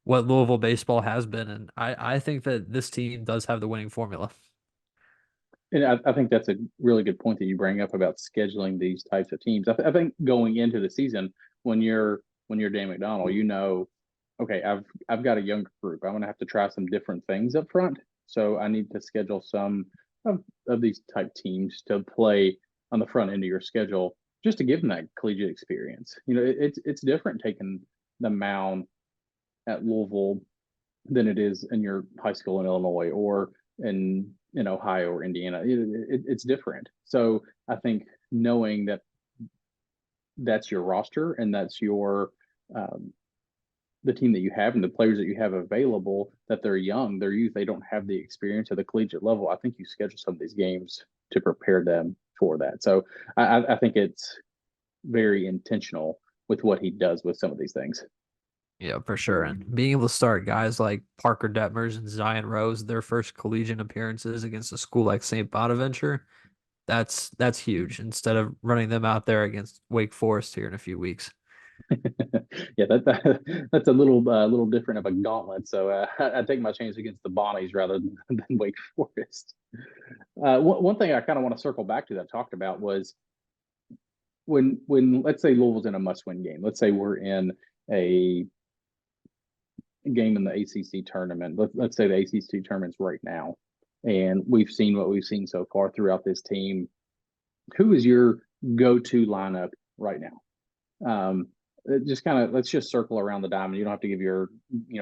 what Louisville baseball has been. And I think that this team does have the winning formula. And I think that's a really good point that you bring up about scheduling these types of teams. I think going into the season, when you're Dan McDonnell, okay, I've got a younger group. I'm going to have to try some different things up front. So I need to schedule some of these type teams to play on the front end of your schedule, just to give them that collegiate experience. It's different taking the mound at Louisville than it is in your high school in Illinois or in Ohio or Indiana. It's different. So I think knowing that that's your roster and that's your the team that you have and the players that you have available, that they're young, they're youth, they don't have the experience at the collegiate level. I think you schedule some of these games to prepare them for that. So I think it's very intentional with what he does with some of these things. Yeah, for sure. And being able to start guys like Parker Detmers and Zion Rose, their first collegiate appearances against a school like St. Bonaventure, that's huge. Instead of running them out there against Wake Forest here in a few weeks. Yeah, that's a little different of a gauntlet. So I take my chance against the Bonnies rather than Wake Forest. One thing I kind of want to circle back to that I talked about was when let's say Louisville's in a must-win game. Let's say we're in a game in the ACC tournament. Let's say the ACC tournament's right now, and we've seen what we've seen so far throughout this team. Who is your go-to lineup right now? Just kind of let's just circle around the diamond. You don't have to give your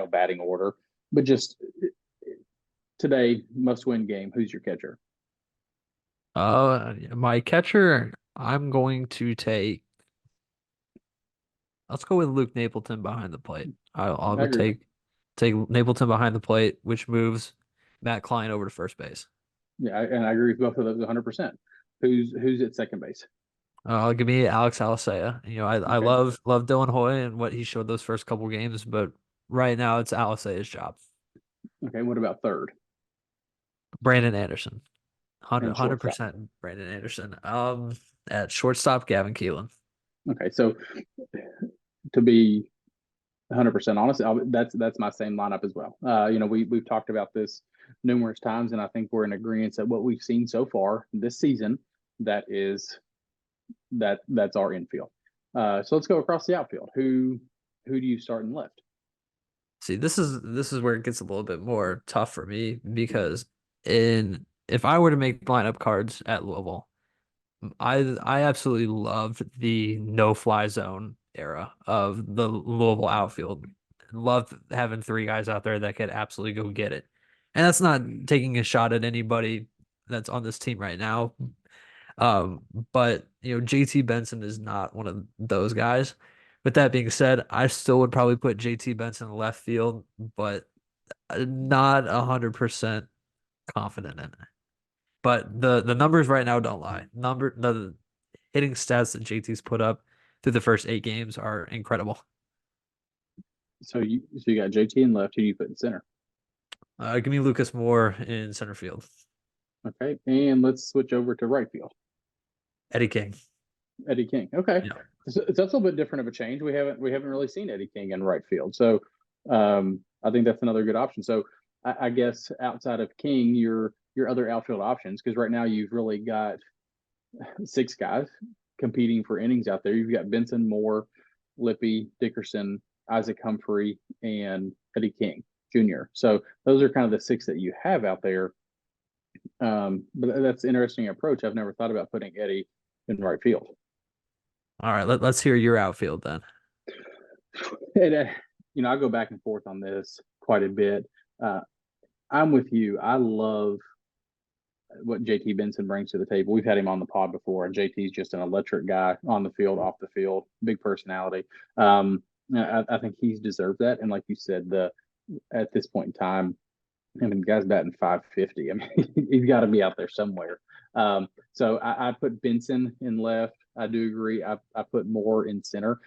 batting order, but just today must-win game. Who's your catcher? My catcher, I'm going to take. Let's go with Luke Napleton behind the plate. I I would agree. take Napleton behind the plate, which moves Matt Klein over to first base. Yeah, and I agree with both of those 100%. Who's at second base? Give me Alex Alicea. I Okay. love Dylan Hoy and what he showed those first couple games, but right now it's Alicea's job. Okay. What about third Brandon Anderson. and shortstop? 100% Brandon Anderson. At shortstop, Gavin Keelan. Okay. So to be 100% honest, that's my same lineup as well. We've talked about this numerous times, and I think we're in agreement that what we've seen so far this season, that's our infield. So let's go across the outfield. Who do you start in left? See, this is where it gets a little bit more tough for me because if I were to make lineup cards at Louisville, I absolutely loved the no fly zone era of the Louisville outfield. Loved having three guys out there that could absolutely go get it. And that's not taking a shot at anybody that's on this team right now. But JT Benson is not one of those guys. With that being said, I still would probably put JT Benson in left field, but not 100% confident in it. But the numbers right now don't lie. The hitting stats that JT's put up through the first eight games are incredible. So you got JT in left. Who do you put in center? Give me Lucas Moore in center field. Okay, and let's switch over to right field. Eddie King. Eddie King. Okay, Yeah. so that's a little bit different of a change. We haven't really seen Eddie King in right field. So I think that's another good option. So I guess outside of King, your other outfield options, because right now you've really got 6 guys competing for innings out there. You've got Benson, Moore, Lippy, Dickerson, Isaac Humphrey, and Eddie King Jr. So those are kind of the 6 that you have out there. But that's an interesting approach. I've never thought about putting Eddie in right field. All right, let's hear your outfield then. And, I go back and forth on this quite a bit. I'm with you. I love what JT Benson brings to the table. We've had him on the pod before, and JT's just an electric guy on the field, off the field, big personality. I think he's deserved that. And like you said, at this point in time, I mean, the guy's batting 550. I mean, he's got to be out there somewhere. So I put Benson in left. I do agree. I put Moore in center.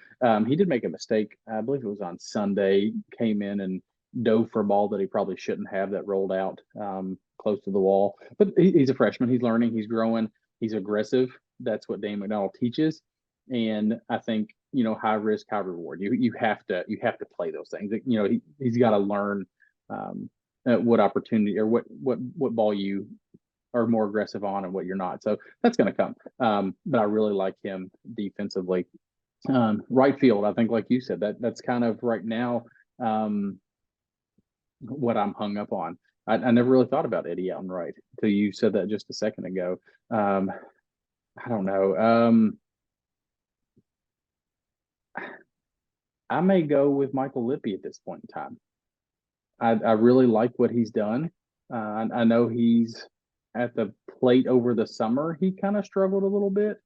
He did make a mistake. I believe it was on Sunday. Came in and dove for a ball that he probably shouldn't have, that rolled out close to the wall. But he's a freshman. He's learning. He's growing. He's aggressive. That's what Dan McDonnell teaches. And I think, high risk, high reward. You have to play those things. He's got to learn what opportunity or what ball you are more aggressive on and what you're not. So that's going to come. But I really like him defensively. Right field, I think, like you said, that's kind of right now what I'm hung up on. I never really thought about Eddie out and right until you said that just a second ago. I don't know. I may go with Michael Lippy at this point in time. I really like what he's done. I know he's at the plate over the summer. He kind of struggled a little bit.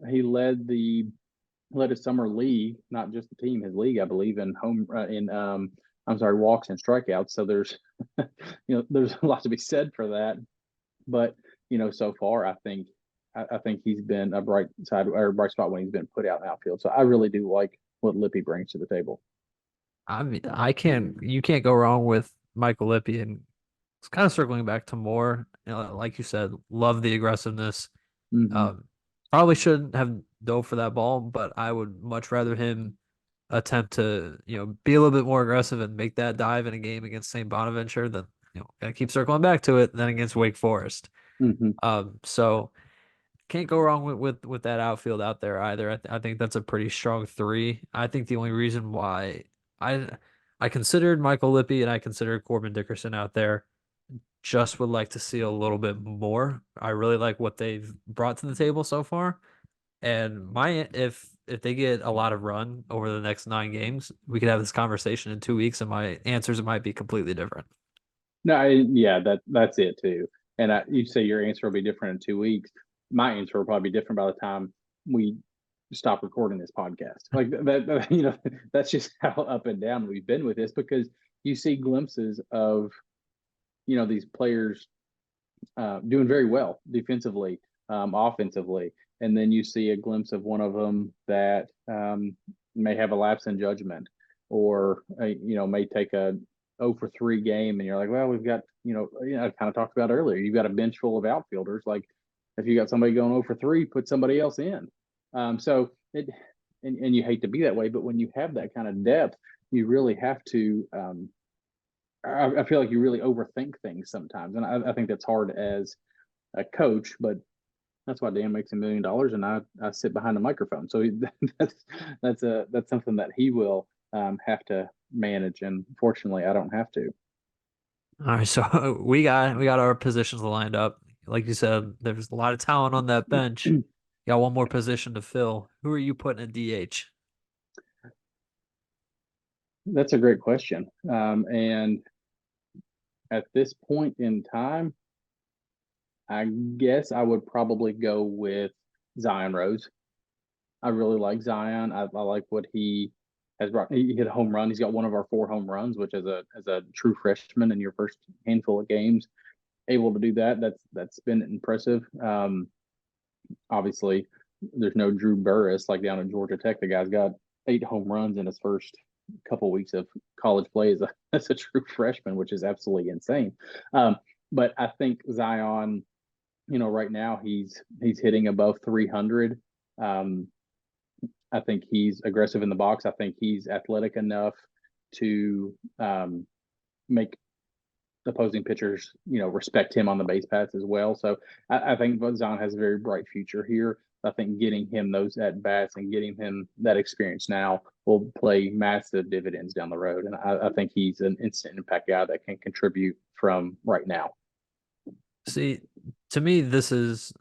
He led his summer league, not just the team, his league, I believe, in walks and strikeouts. So there's, there's a lot to be said for that. But so far, I think he's been a bright spot when he's been put out in outfield. So I really do like what Lippy brings to the table. I mean, you can't go wrong with Michael Lippy, and it's kind of circling back to Moore. Like you said, love the aggressiveness. Mm-hmm. Probably shouldn't have dove for that ball, but I would much rather him attempt to, be a little bit more aggressive and make that dive in a game against St. Bonaventure than, gotta keep circling back to it, than against Wake Forest. Mm-hmm. So can't go wrong with that outfield out there either. I think that's a pretty strong 3. I think the only reason why I considered Michael Lippy and I considered Corbin Dickerson out there, just would like to see a little bit more. I really like what they've brought to the table so far. And if they get a lot of run over the next 9 games, we could have this conversation in 2 weeks, and my answers might be completely different. No, that's it too. And you say your answer will be different in 2 weeks. My answer will probably be different by the time we stop recording this podcast. Like that, that's just how up and down we've been with this, because you see glimpses of, these players doing very well defensively, offensively. And then you see a glimpse of one of them that may have a lapse in judgment, or may take a 0 for 3 game, and you're like, well, we've got I kind of talked about earlier. You've got a bench full of outfielders. Like, if you got somebody going 0 for 3, put somebody else in. So and you hate to be that way, but when you have that kind of depth, you really have to. I feel like you really overthink things sometimes, and I think that's hard as a coach, but that's why Dan makes $1 million, and I sit behind a microphone. So that's something that he will have to manage, and fortunately, I don't have to. All right, so we got our positions lined up. Like you said, there's a lot of talent on that bench. You got one more position to fill. Who are you putting in DH? That's a great question. And at this point in time, I guess I would probably go with Zion Rose. I really like Zion. I like what he has brought. He hit a home run. He's got one of our 4 home runs, which as a true freshman in your first handful of games, able to do that. That's been impressive. Obviously, there's no Drew Burris like down in Georgia Tech. The guy's got 8 home runs in his first couple of weeks of college play as a true freshman, which is absolutely insane. But I think Zion, right now he's hitting above 300. I think he's aggressive in the box. I think he's athletic enough to make opposing pitchers, respect him on the base paths as well. So I think Zion has a very bright future here. I think getting him those at bats and getting him that experience now will play massive dividends down the road. And I think he's an instant impact guy that can contribute from right now. See, to me, this is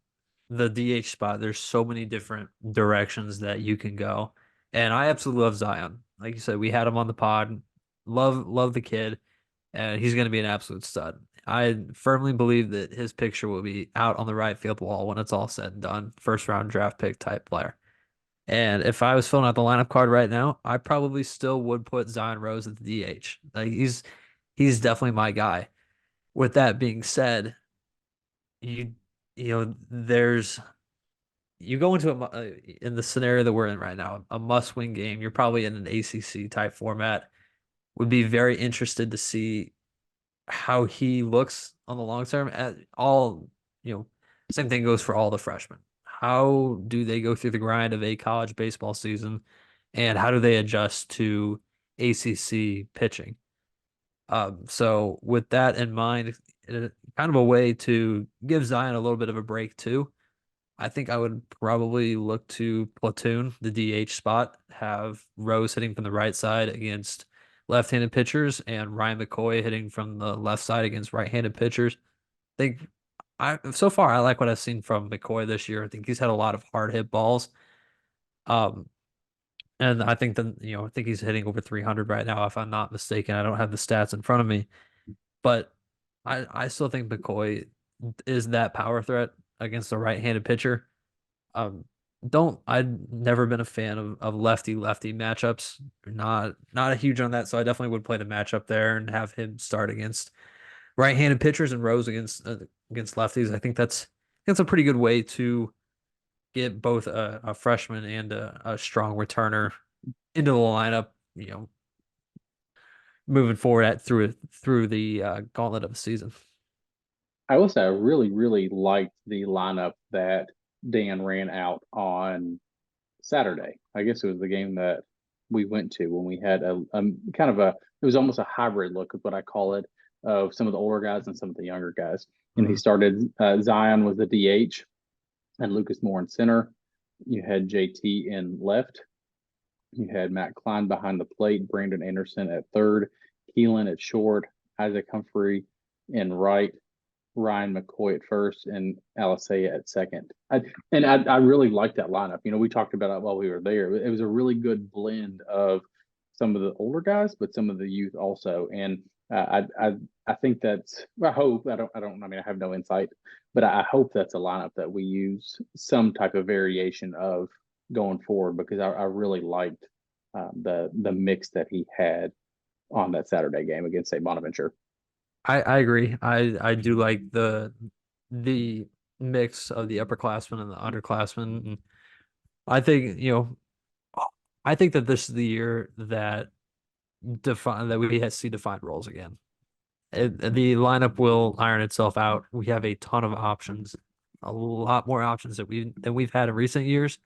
the DH spot. There's so many different directions that you can go. And I absolutely love Zion. Like you said, we had him on the pod. Love the kid. And he's going to be an absolute stud. I firmly believe that his picture will be out on the right field wall when it's all said and done. First round draft pick type player. And if I was filling out the lineup card right now, I probably still would put Zion Rose at the DH. Like he's definitely my guy. With that being said, you there's you go into in the scenario that we're in right now, a must-win game. You're probably in an ACC type format. Would be very interested to see how he looks on the long term. At all, same thing goes for all the freshmen. How do they go through the grind of a college baseball season, and how do they adjust to ACC pitching? So with that in mind, kind of a way to give Zion a little bit of a break too. I think I would probably look to platoon the DH spot, have Rose hitting from the right side against left-handed pitchers, and Ryan McCoy hitting from the left side against right-handed pitchers. I think so far I like what I've seen from McCoy this year. I think he's had a lot of hard hit balls. And I think I think he's hitting over 300 right now, if I'm not mistaken. I don't have the stats in front of me, but I still think McCoy is that power threat against a right-handed pitcher. I've never been a fan of lefty-lefty matchups. Not a huge on that, so I definitely would play the matchup there and have him start against right-handed pitchers and Rose against lefties. I think that's a pretty good way to get both a freshman and a strong returner into the lineup. Moving forward through the gauntlet of the season. I will say I really, really liked the lineup that Dan ran out on Saturday. I guess it was the game that we went to when we had a kind of it was almost a hybrid look of what I call it, of some of the older guys and some of the younger guys. And he started Zion was the DH and Lucas Moore in center. You had JT in left. You had Matt Klein behind the plate, Brandon Anderson at third, Keelan at short, Isaac Humphrey in right, Ryan McCoy at first, and Alisea at second. I really liked that lineup. We talked about it while we were there. It was a really good blend of some of the older guys, but some of the youth also. And I think that's. I hope I don't. I mean, I have no insight, but I hope that's a lineup that we use some type of variation of going forward, because I really liked the mix that he had on that Saturday game against St. Bonaventure. I agree. I do like the mix of the upperclassmen and the underclassmen. And I think that this is the year that we see defined roles again. The lineup will iron itself out. We have a ton of options, a lot more options than we've had in recent years.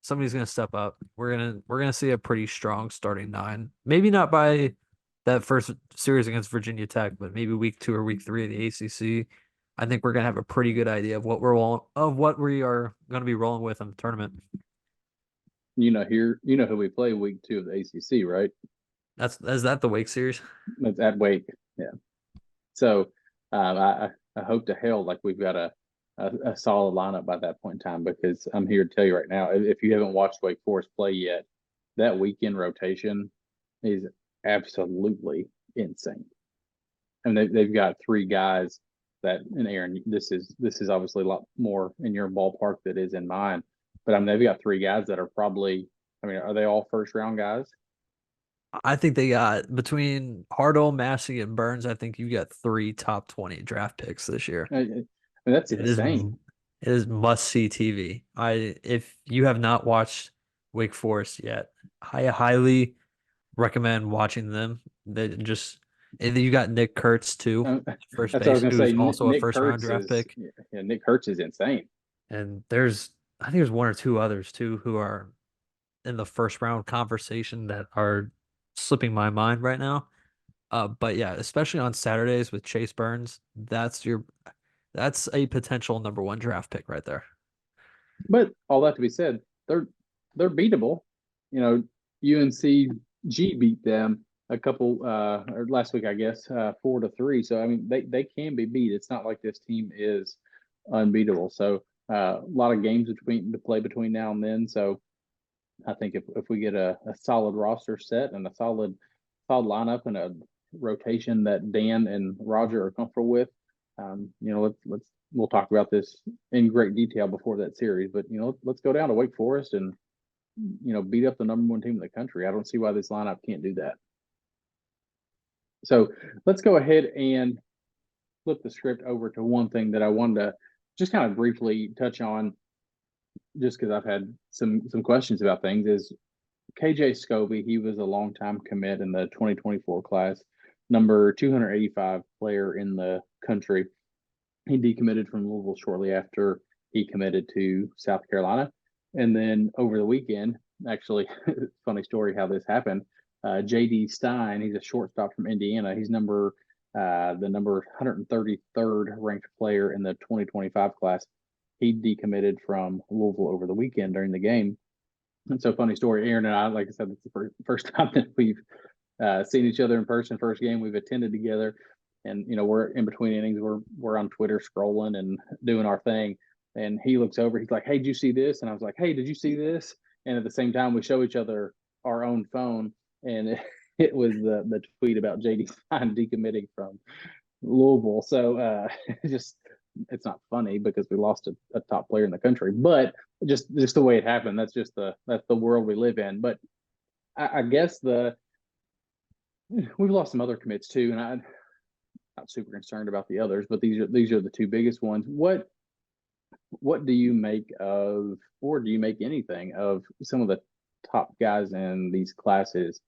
Somebody's going to step up. We're gonna see a pretty strong starting nine. Maybe not by that first series against Virginia Tech, but maybe week 2 or week 3 of the ACC. I think we're gonna have a pretty good idea of what we are going to be rolling with in the tournament. Who we play week 2 of the ACC, right? Is that the Wake series? It's at Wake, yeah. So I hope to hell like we've got a solid lineup by that point in time, because I'm here to tell you right now, if you haven't watched Wake Forest play yet, that weekend rotation is absolutely insane. And they've got 3 guys that, and Aaron, this is obviously a lot more in your ballpark that is in mine, but I mean, they've got 3 guys that are probably, are they all first round guys? I think they got between Hardle, Massey, and Burns. I think you got 3 top 20 draft picks this year. I mean, that's insane. It is must see TV. If you have not watched Wake Forest yet, I highly recommend watching them. And then you got Nick Kurtz too, first base, who's also a first round draft pick. Yeah, Nick Kurtz is insane. And I think there's 1 or 2 others too who are in the first round conversation that are slipping my mind right now. But yeah, especially on Saturdays with Chase Burns, that's a potential number 1 draft pick right there. But all that to be said, they're beatable. You know, UNCG beat them a couple or last week, I guess, 4-3. So I mean, they can be beat. It's not like this team is unbeatable. So a lot of games to play between now and then. So I think if we get a solid roster set and a solid lineup and a rotation that Dan and Roger are comfortable with, we'll talk about this in great detail before that series. But let's go down to Wake Forest and beat up the number 1 team in the country. I don't see why this lineup can't do that. So let's go ahead and flip the script over to one thing that I wanted to just kind of briefly touch on, just because I've had some questions about things. Is KJ Scobie? He was a longtime commit in the 2024 class, number 285 player in the country. He decommitted from Louisville shortly after he committed to South Carolina. And then over the weekend, actually, funny story how this happened. JD Stein, he's a shortstop from Indiana. He's the number 133rd ranked player in the 2025 class. He decommitted from Louisville over the weekend during the game. And so, funny story, Aaron and I, like I said, it's the first time that we've seen each other in person. First game we've attended together, and we're in between innings. We're on Twitter scrolling and doing our thing. And he looks over. He's like, "Hey, did you see this?" And I was like, "Hey, did you see this?" And at the same time, we show each other our own phone, and it was the tweet about JD Stein decommitting from Louisville. So it's not funny because we lost a top player in the country, but just the way it happened. That's the world we live in. But I guess we've lost some other commits too, and I'm not super concerned about the others, but these are the 2 biggest ones. What do you make of, or do you make anything of some of the top guys in these classes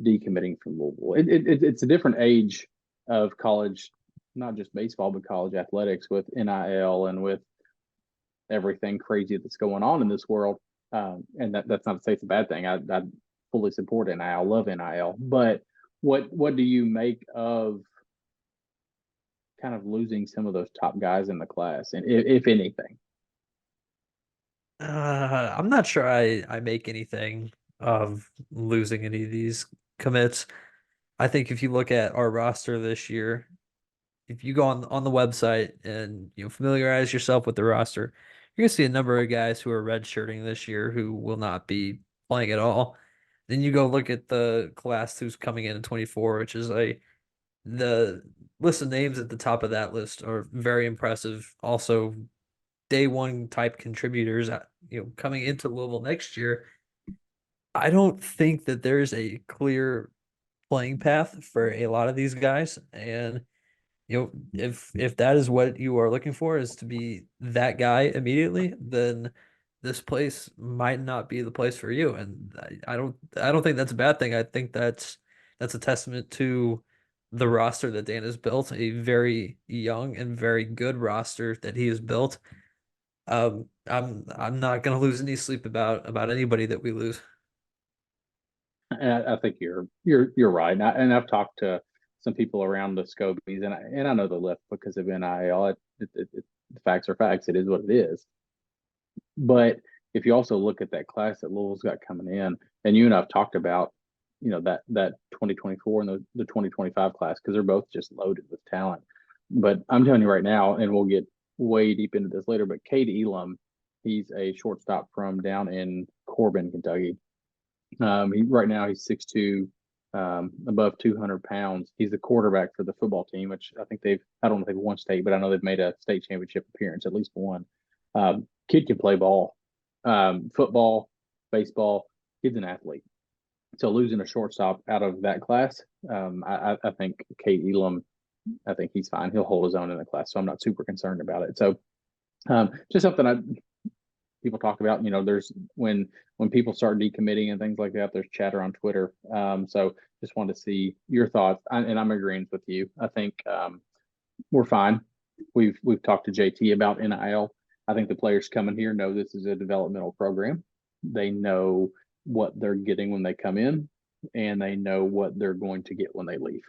decommitting from Louisville? It's a different age of college, not just baseball, but college athletics with NIL and with everything crazy that's going on in this world. And that's not to say it's a bad thing. I fully support NIL, love NIL. But what do you make of kind of losing some of those top guys in the class, and if anything? I'm not sure I make anything of losing any of these commits. I think if you look at our roster this year, if you go on the website and familiarize yourself with the roster, you're gonna see a number of guys who are redshirting this year who will not be playing at all. Then you go look at the class who's coming in 24, which is the list of names at the top of that list are very impressive. Also, day 1 type contributors, coming into Louisville next year. I don't think that there's a clear playing path for a lot of these guys, and if that is what you are looking for, is to be that guy immediately, then this place might not be the place for you. And I don't think that's a bad thing. I think that's a testament to the roster that Dan has built, a very young and very good roster that he has built. I'm not gonna lose any sleep about anybody that we lose. And I think you're right. And I've talked to some people around the Scobies, and I know the left because of NIL. The facts are facts. It is what it is. But if you also look at that class that Louisville's got coming in, and you and I've talked about, that 2024 and the 2025 class, because they're both just loaded with talent. But I'm telling you right now, and we'll get way deep into this later, but Cade Elam, he's a shortstop from down in Corbin, Kentucky. Right now he's 6'2", above 200 pounds. He's the quarterback for the football team, which I don't know if they've won state, but I know they've made a state championship appearance, at least one. Kid can play ball, football, baseball. Kid's an athlete. So losing a shortstop out of that class, I think Cade Elam, I think he's fine. He'll hold his own in the class, so I'm not super concerned about it. So just something people talk about. There's when people start decommitting and things like that, there's chatter on Twitter. So just wanted to see your thoughts, and I'm agreeing with you. I think we're fine. We've talked to JT about NIL. I think the players coming here know this is a developmental program. They know what they're getting when they come in. and they know what they're going to get when they leave.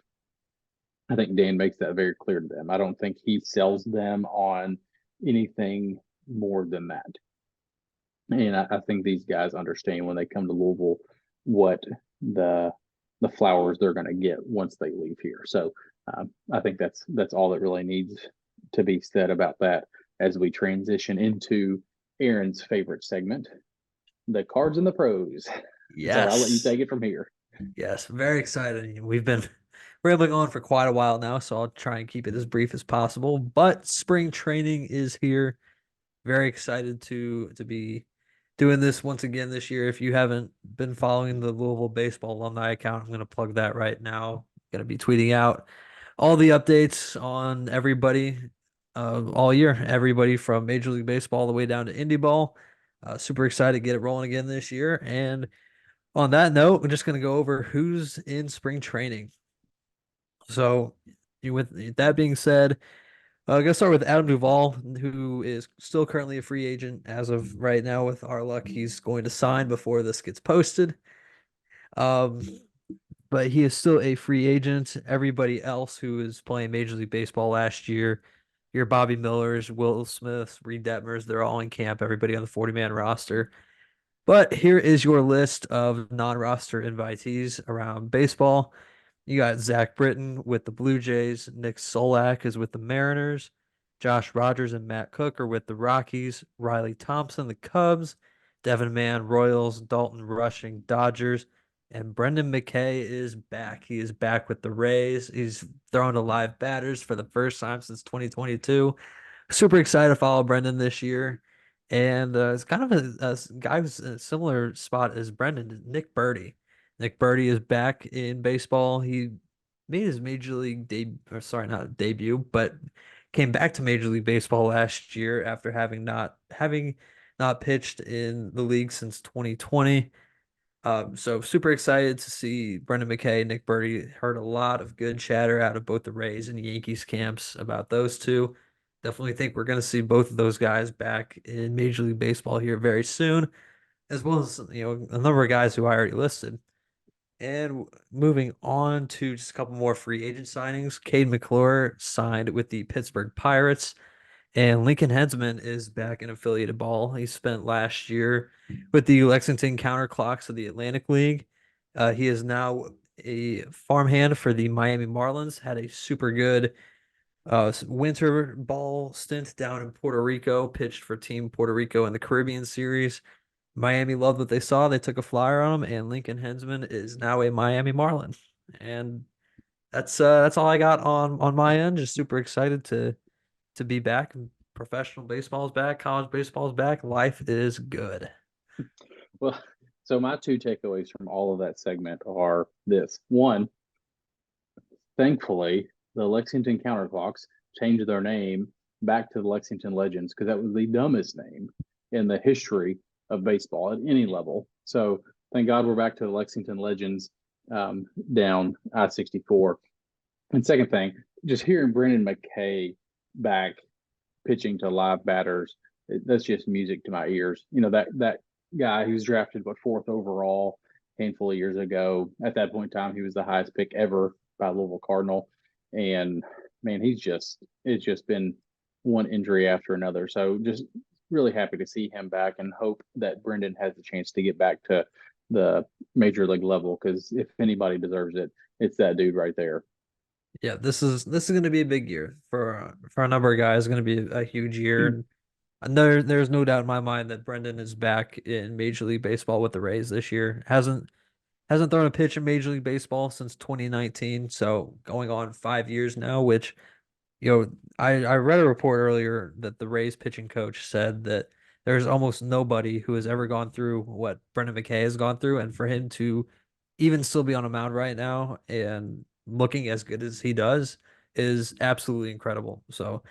I think Dan makes that very clear to them. I don't think he sells them on anything more than that. And I think these guys understand when they come to Louisville what the the flowers they're going to get once they leave here. So I think that's all that really needs to be said about that as we transition into Aaron's favorite segment, the cards and the pros. So I'll let you Yes. take it from here. Yes. Very excited. We've been going for quite a while now, so I'll try and keep it as brief as possible. But spring training is here. Very excited to be doing this once again this year. If you haven't been following the Louisville baseball alumni account, I'm going to plug that right now. Going to be tweeting out all the updates on everybody all year, everybody from Major League Baseball all the way down to Indie Ball. Super excited to get it rolling again this year. And on that note, we're just going to go over who's in spring training. So, with that being said, I'm gonna start with Adam Duvall, who is still currently a free agent as of right now. With our luck, he's going to sign before this gets posted. Um, but he is still a free agent. Everybody else who is playing Major League Baseball last year, your Bobby Millers, Will Smiths, Reed Detmers, they're all in camp. Everybody on the 40-man roster. But here is your list of non-roster invitees around baseball. You got Zach Britton with the Blue Jays. Nick Solak is with the Mariners. Josh Rogers and Matt Cook are with the Rockies. Riley Thompson, the Cubs. Devin Mann, Royals. Dalton Rushing, Dodgers. And Brendan McKay is back. He is back with the Rays. He's throwing to live batters for the first time since 2022. Super excited to follow Brendan this year. And it's kind of a guy who's in a similar spot as Brendan, Nick Birdie. Nick Birdie is back in baseball. He made his major league debut, or sorry, not debut, but came back to Major League Baseball last year after having not pitched in the league since 2020. So super excited to see Brendan McKay, Nick Birdie. Heard a lot of good chatter out of both the Rays and Yankees camps about those two. Definitely think we're going to see both of those guys back in Major League Baseball here very soon, as well as a number of guys who I already listed. And moving on to just a couple more free agent signings. Cade McClure signed with the Pittsburgh Pirates, and Lincoln Hensman is back in affiliated ball. He spent last year with the Lexington Counterclocks of the Atlantic League. He is now a farmhand for the Miami Marlins. Had a super good winter ball stint down in Puerto Rico, pitched for Team Puerto Rico in the Caribbean Series. Miami loved what they saw. They took a flyer on him, and Lincoln Hensman is now a Miami Marlin. And that's all I got on my end. Just super excited to be back. Professional baseball's back, college baseball's back. Life is good. Well, so my two takeaways from all of that segment are this. One, thankfully, the Lexington Counterclocks changed their name back to the Lexington Legends because that was the dumbest name in the history of baseball at any level. So thank God we're back to the Lexington Legends down I-64. And second thing, just hearing Brendan McKay back pitching to live batters, that's just music to my ears. That guy who's drafted fourth overall a handful of years ago. At that point in time, he was the highest pick ever by Louisville Cardinal. And man, it's just been one injury after another. So just really happy to see him back and hope that Brendan has a chance to get back to the major league level, because if anybody deserves it, it's that dude right there. Yeah, this is going to be a big year for a number of guys. It's going to be a huge year. And there's no doubt in my mind that Brendan is back in Major League Baseball with the Rays this year. Hasn't thrown a pitch in Major League Baseball since 2019, so going on 5 years now, which I read a report earlier that the Rays pitching coach said that there's almost nobody who has ever gone through what Brendan McKay has gone through, and for him to even still be on a mound right now and looking as good as he does is absolutely incredible. So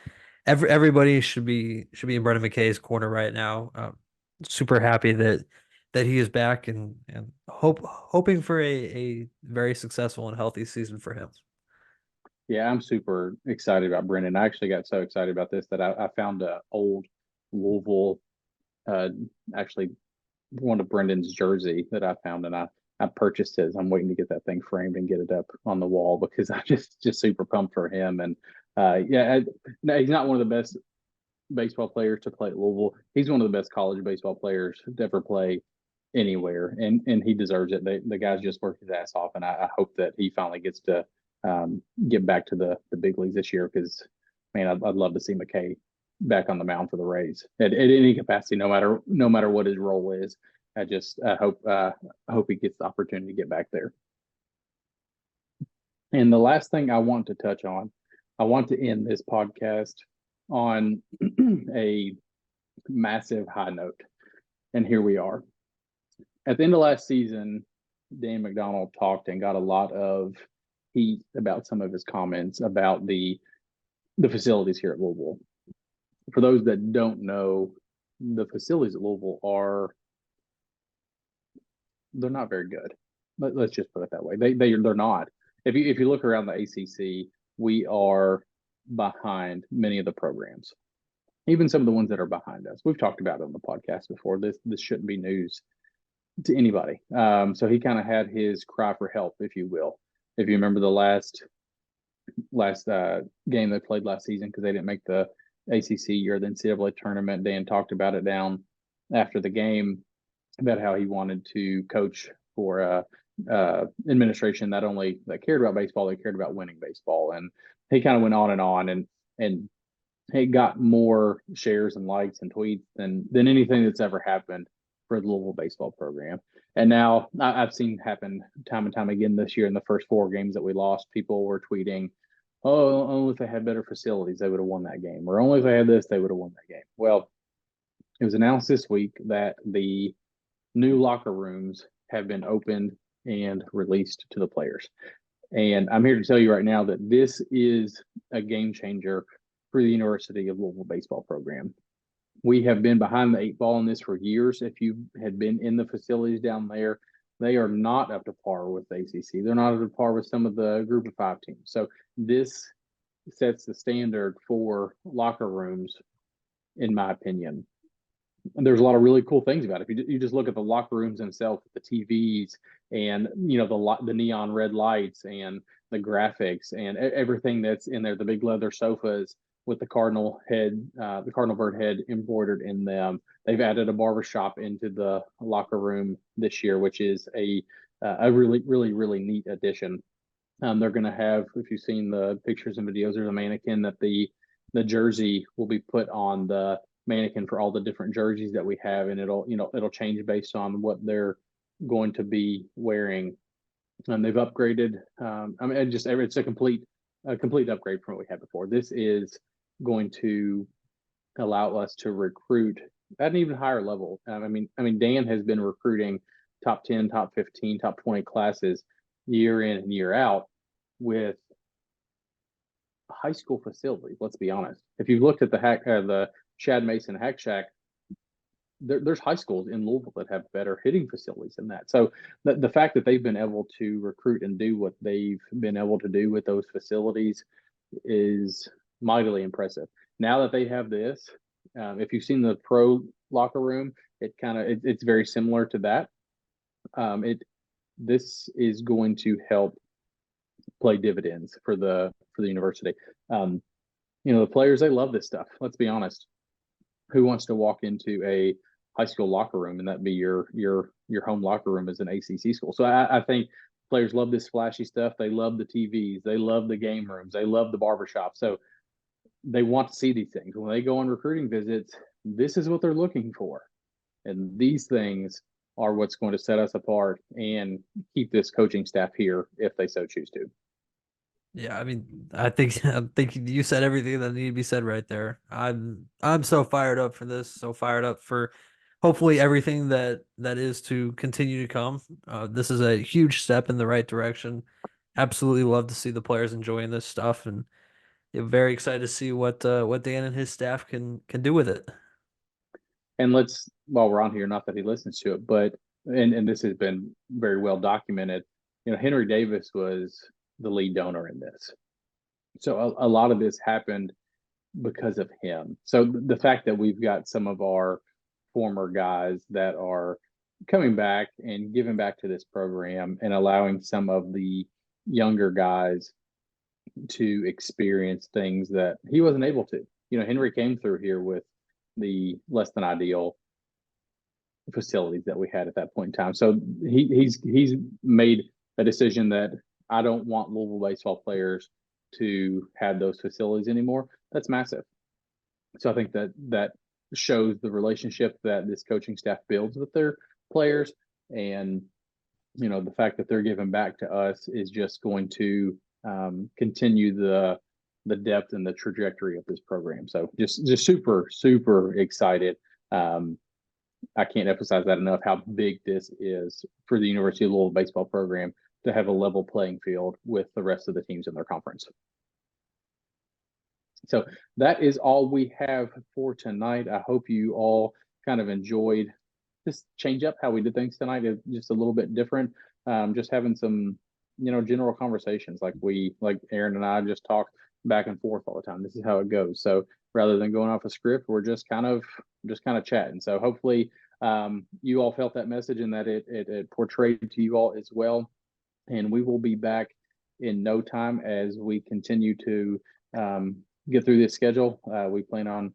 everybody should be in Brendan McKay's corner right now. Super happy that he is back and hoping for a very successful and healthy season for him. Yeah, I'm super excited about Brendan. I actually got so excited about this that I found a old Louisville, uh, actually one of Brendan's jersey that I found, and I I purchased his. I'm waiting to get that thing framed and get it up on the wall because I'm just super pumped for him. And no, he's not one of the best baseball players to play at Louisville. He's one of the best college baseball players to ever play anywhere, and he deserves it. The guy's just worked his ass off, and I hope that he finally gets to get back to the big leagues this year because, man, I'd love to see McKay back on the mound for the Rays at any capacity, no matter what his role is. I hope he gets the opportunity to get back there. And the last thing I want to touch on, I want to end this podcast on a massive high note. And here we are. At the end of last season, Dan McDonnell talked and got a lot of heat about some of his comments about the facilities here at Louisville. For those that don't know, the facilities at Louisville they're not very good. Let's just put it that way. They're not. If you look around the ACC, we are behind many of the programs, even some of the ones that are behind us. We've talked about it on the podcast before. This shouldn't be news to anybody. So he kind of had his cry for help, if you will. If you remember the last game they played last season, because they didn't make the ACC or the NCAA tournament, Dan talked about it down after the game about how he wanted to coach for administration that cared about baseball, they cared about winning baseball, and he kind of went on and it got more shares and likes and tweets than anything that's ever happened for the Louisville baseball program. And now I've seen happen time and time again this year in the first 4 games that we lost. People were tweeting, "Oh, only if they had better facilities, they would have won that game," or "Only if they had this, they would have won that game." Well, it was announced this week that the new locker rooms have been opened and released to the players. And I'm here to tell you right now that this is a game changer for the University of Louisville baseball program. We have been behind the 8 ball in this for years. If you had been in the facilities down there, they are not up to par with the ACC. They're not up to par with some of the Group of 5 teams. So this sets the standard for locker rooms, in my opinion. And there's a lot of really cool things about it. If you just look at the locker rooms themselves, the TVs and the neon red lights and the graphics and everything that's in there, the big leather sofas with the cardinal bird head embroidered in them. They've added a barber shop into the locker room this year, which is a really, really, really neat addition. They're going to have, if you've seen the pictures and videos, there's a mannequin that the jersey will be put on the mannequin for all the different jerseys that we have, and it'll change based on what they're going to be wearing. And they've upgraded. It's a complete upgrade from what we had before. This is going to allow us to recruit at an even higher level. Dan has been recruiting top 10, top 15, top 20 classes year in and year out with high school facilities. Let's be honest. If you've looked at the Shad Mason Hack Shack, there's high schools in Louisville that have better hitting facilities than that. So the fact that they've been able to recruit and do what they've been able to do with those facilities is mightily impressive. Now that they have this, if you've seen the pro locker room, it's very similar to that. This is going to help play dividends for the university. The players, they love this stuff. Let's be honest. Who wants to walk into a high school locker room and that be your home locker room as an ACC school? So I think players love this flashy stuff. They love the TVs. They love the game rooms. They love the barbershop. So they want to see these things. When they go on recruiting visits, this is what they're looking for. And these things are what's going to set us apart and keep this coaching staff here if they so choose to. Yeah, I think you said everything that needed to be said right there. I'm so fired up for this, so fired up for hopefully everything that is to continue to come. This is a huge step in the right direction. Absolutely love to see the players enjoying this stuff, and very excited to see what Dan and his staff can do with it. And while we're on here, not that he listens to it, but and this has been very well documented. Henry Davis was the lead donor in this. So a lot of this happened because of him. So the fact that we've got some of our former guys that are coming back and giving back to this program and allowing some of the younger guys to experience things that he wasn't able to. Henry came through here with the less than ideal facilities that we had at that point in time. So he's made a decision that I don't want Louisville baseball players to have those facilities anymore. That's massive. So I think that shows the relationship that this coaching staff builds with their players, and the fact that they're giving back to us is just going to continue the depth and the trajectory of this program. So just super, super excited. I can't emphasize that enough, how big this is for the University of Louisville baseball program to have a level playing field with the rest of the teams in their conference. So that is all we have for tonight. I hope you all kind of enjoyed this change up how we did things tonight. It's just a little bit different. Just having some, general conversations like Aaron and I just talk back and forth all the time. This is how it goes. So rather than going off a script, we're just kind of chatting. So hopefully you all felt that message and that it portrayed to you all as well. And we will be back in no time as we continue to get through this schedule. We plan on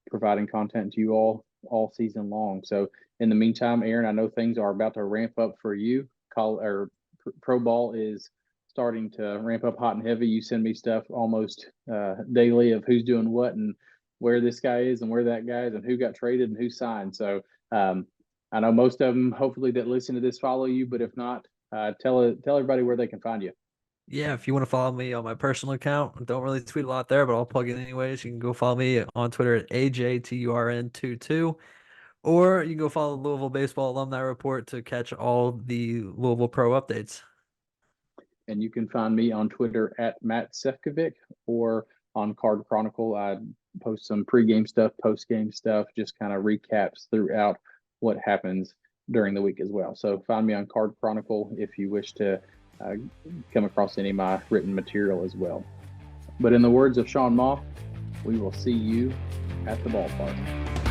providing content to you all season long. So in the meantime, Aaron, I know things are about to ramp up for you. Pro ball is starting to ramp up hot and heavy. You send me stuff almost daily of who's doing what and where this guy is and where that guy is and who got traded and who signed. So I know most of them, hopefully, that listen to this follow you, but if not, tell everybody where they can find you. Yeah, if you want to follow me on my personal account, I don't really tweet a lot there, but I'll plug it anyways. You can go follow me on Twitter at AJTURN22, or you can go follow the Louisville Baseball Alumni Report to catch all the Louisville Pro updates. And you can find me on Twitter at Matt Sefcovic or on Card Chronicle. I post some pregame stuff, postgame stuff, just kind of recaps throughout what happens during the week as well. So find me on Card Chronicle if you wish to come across any of my written material as well. But in the words of Sean Moff, we will see you at the ballpark.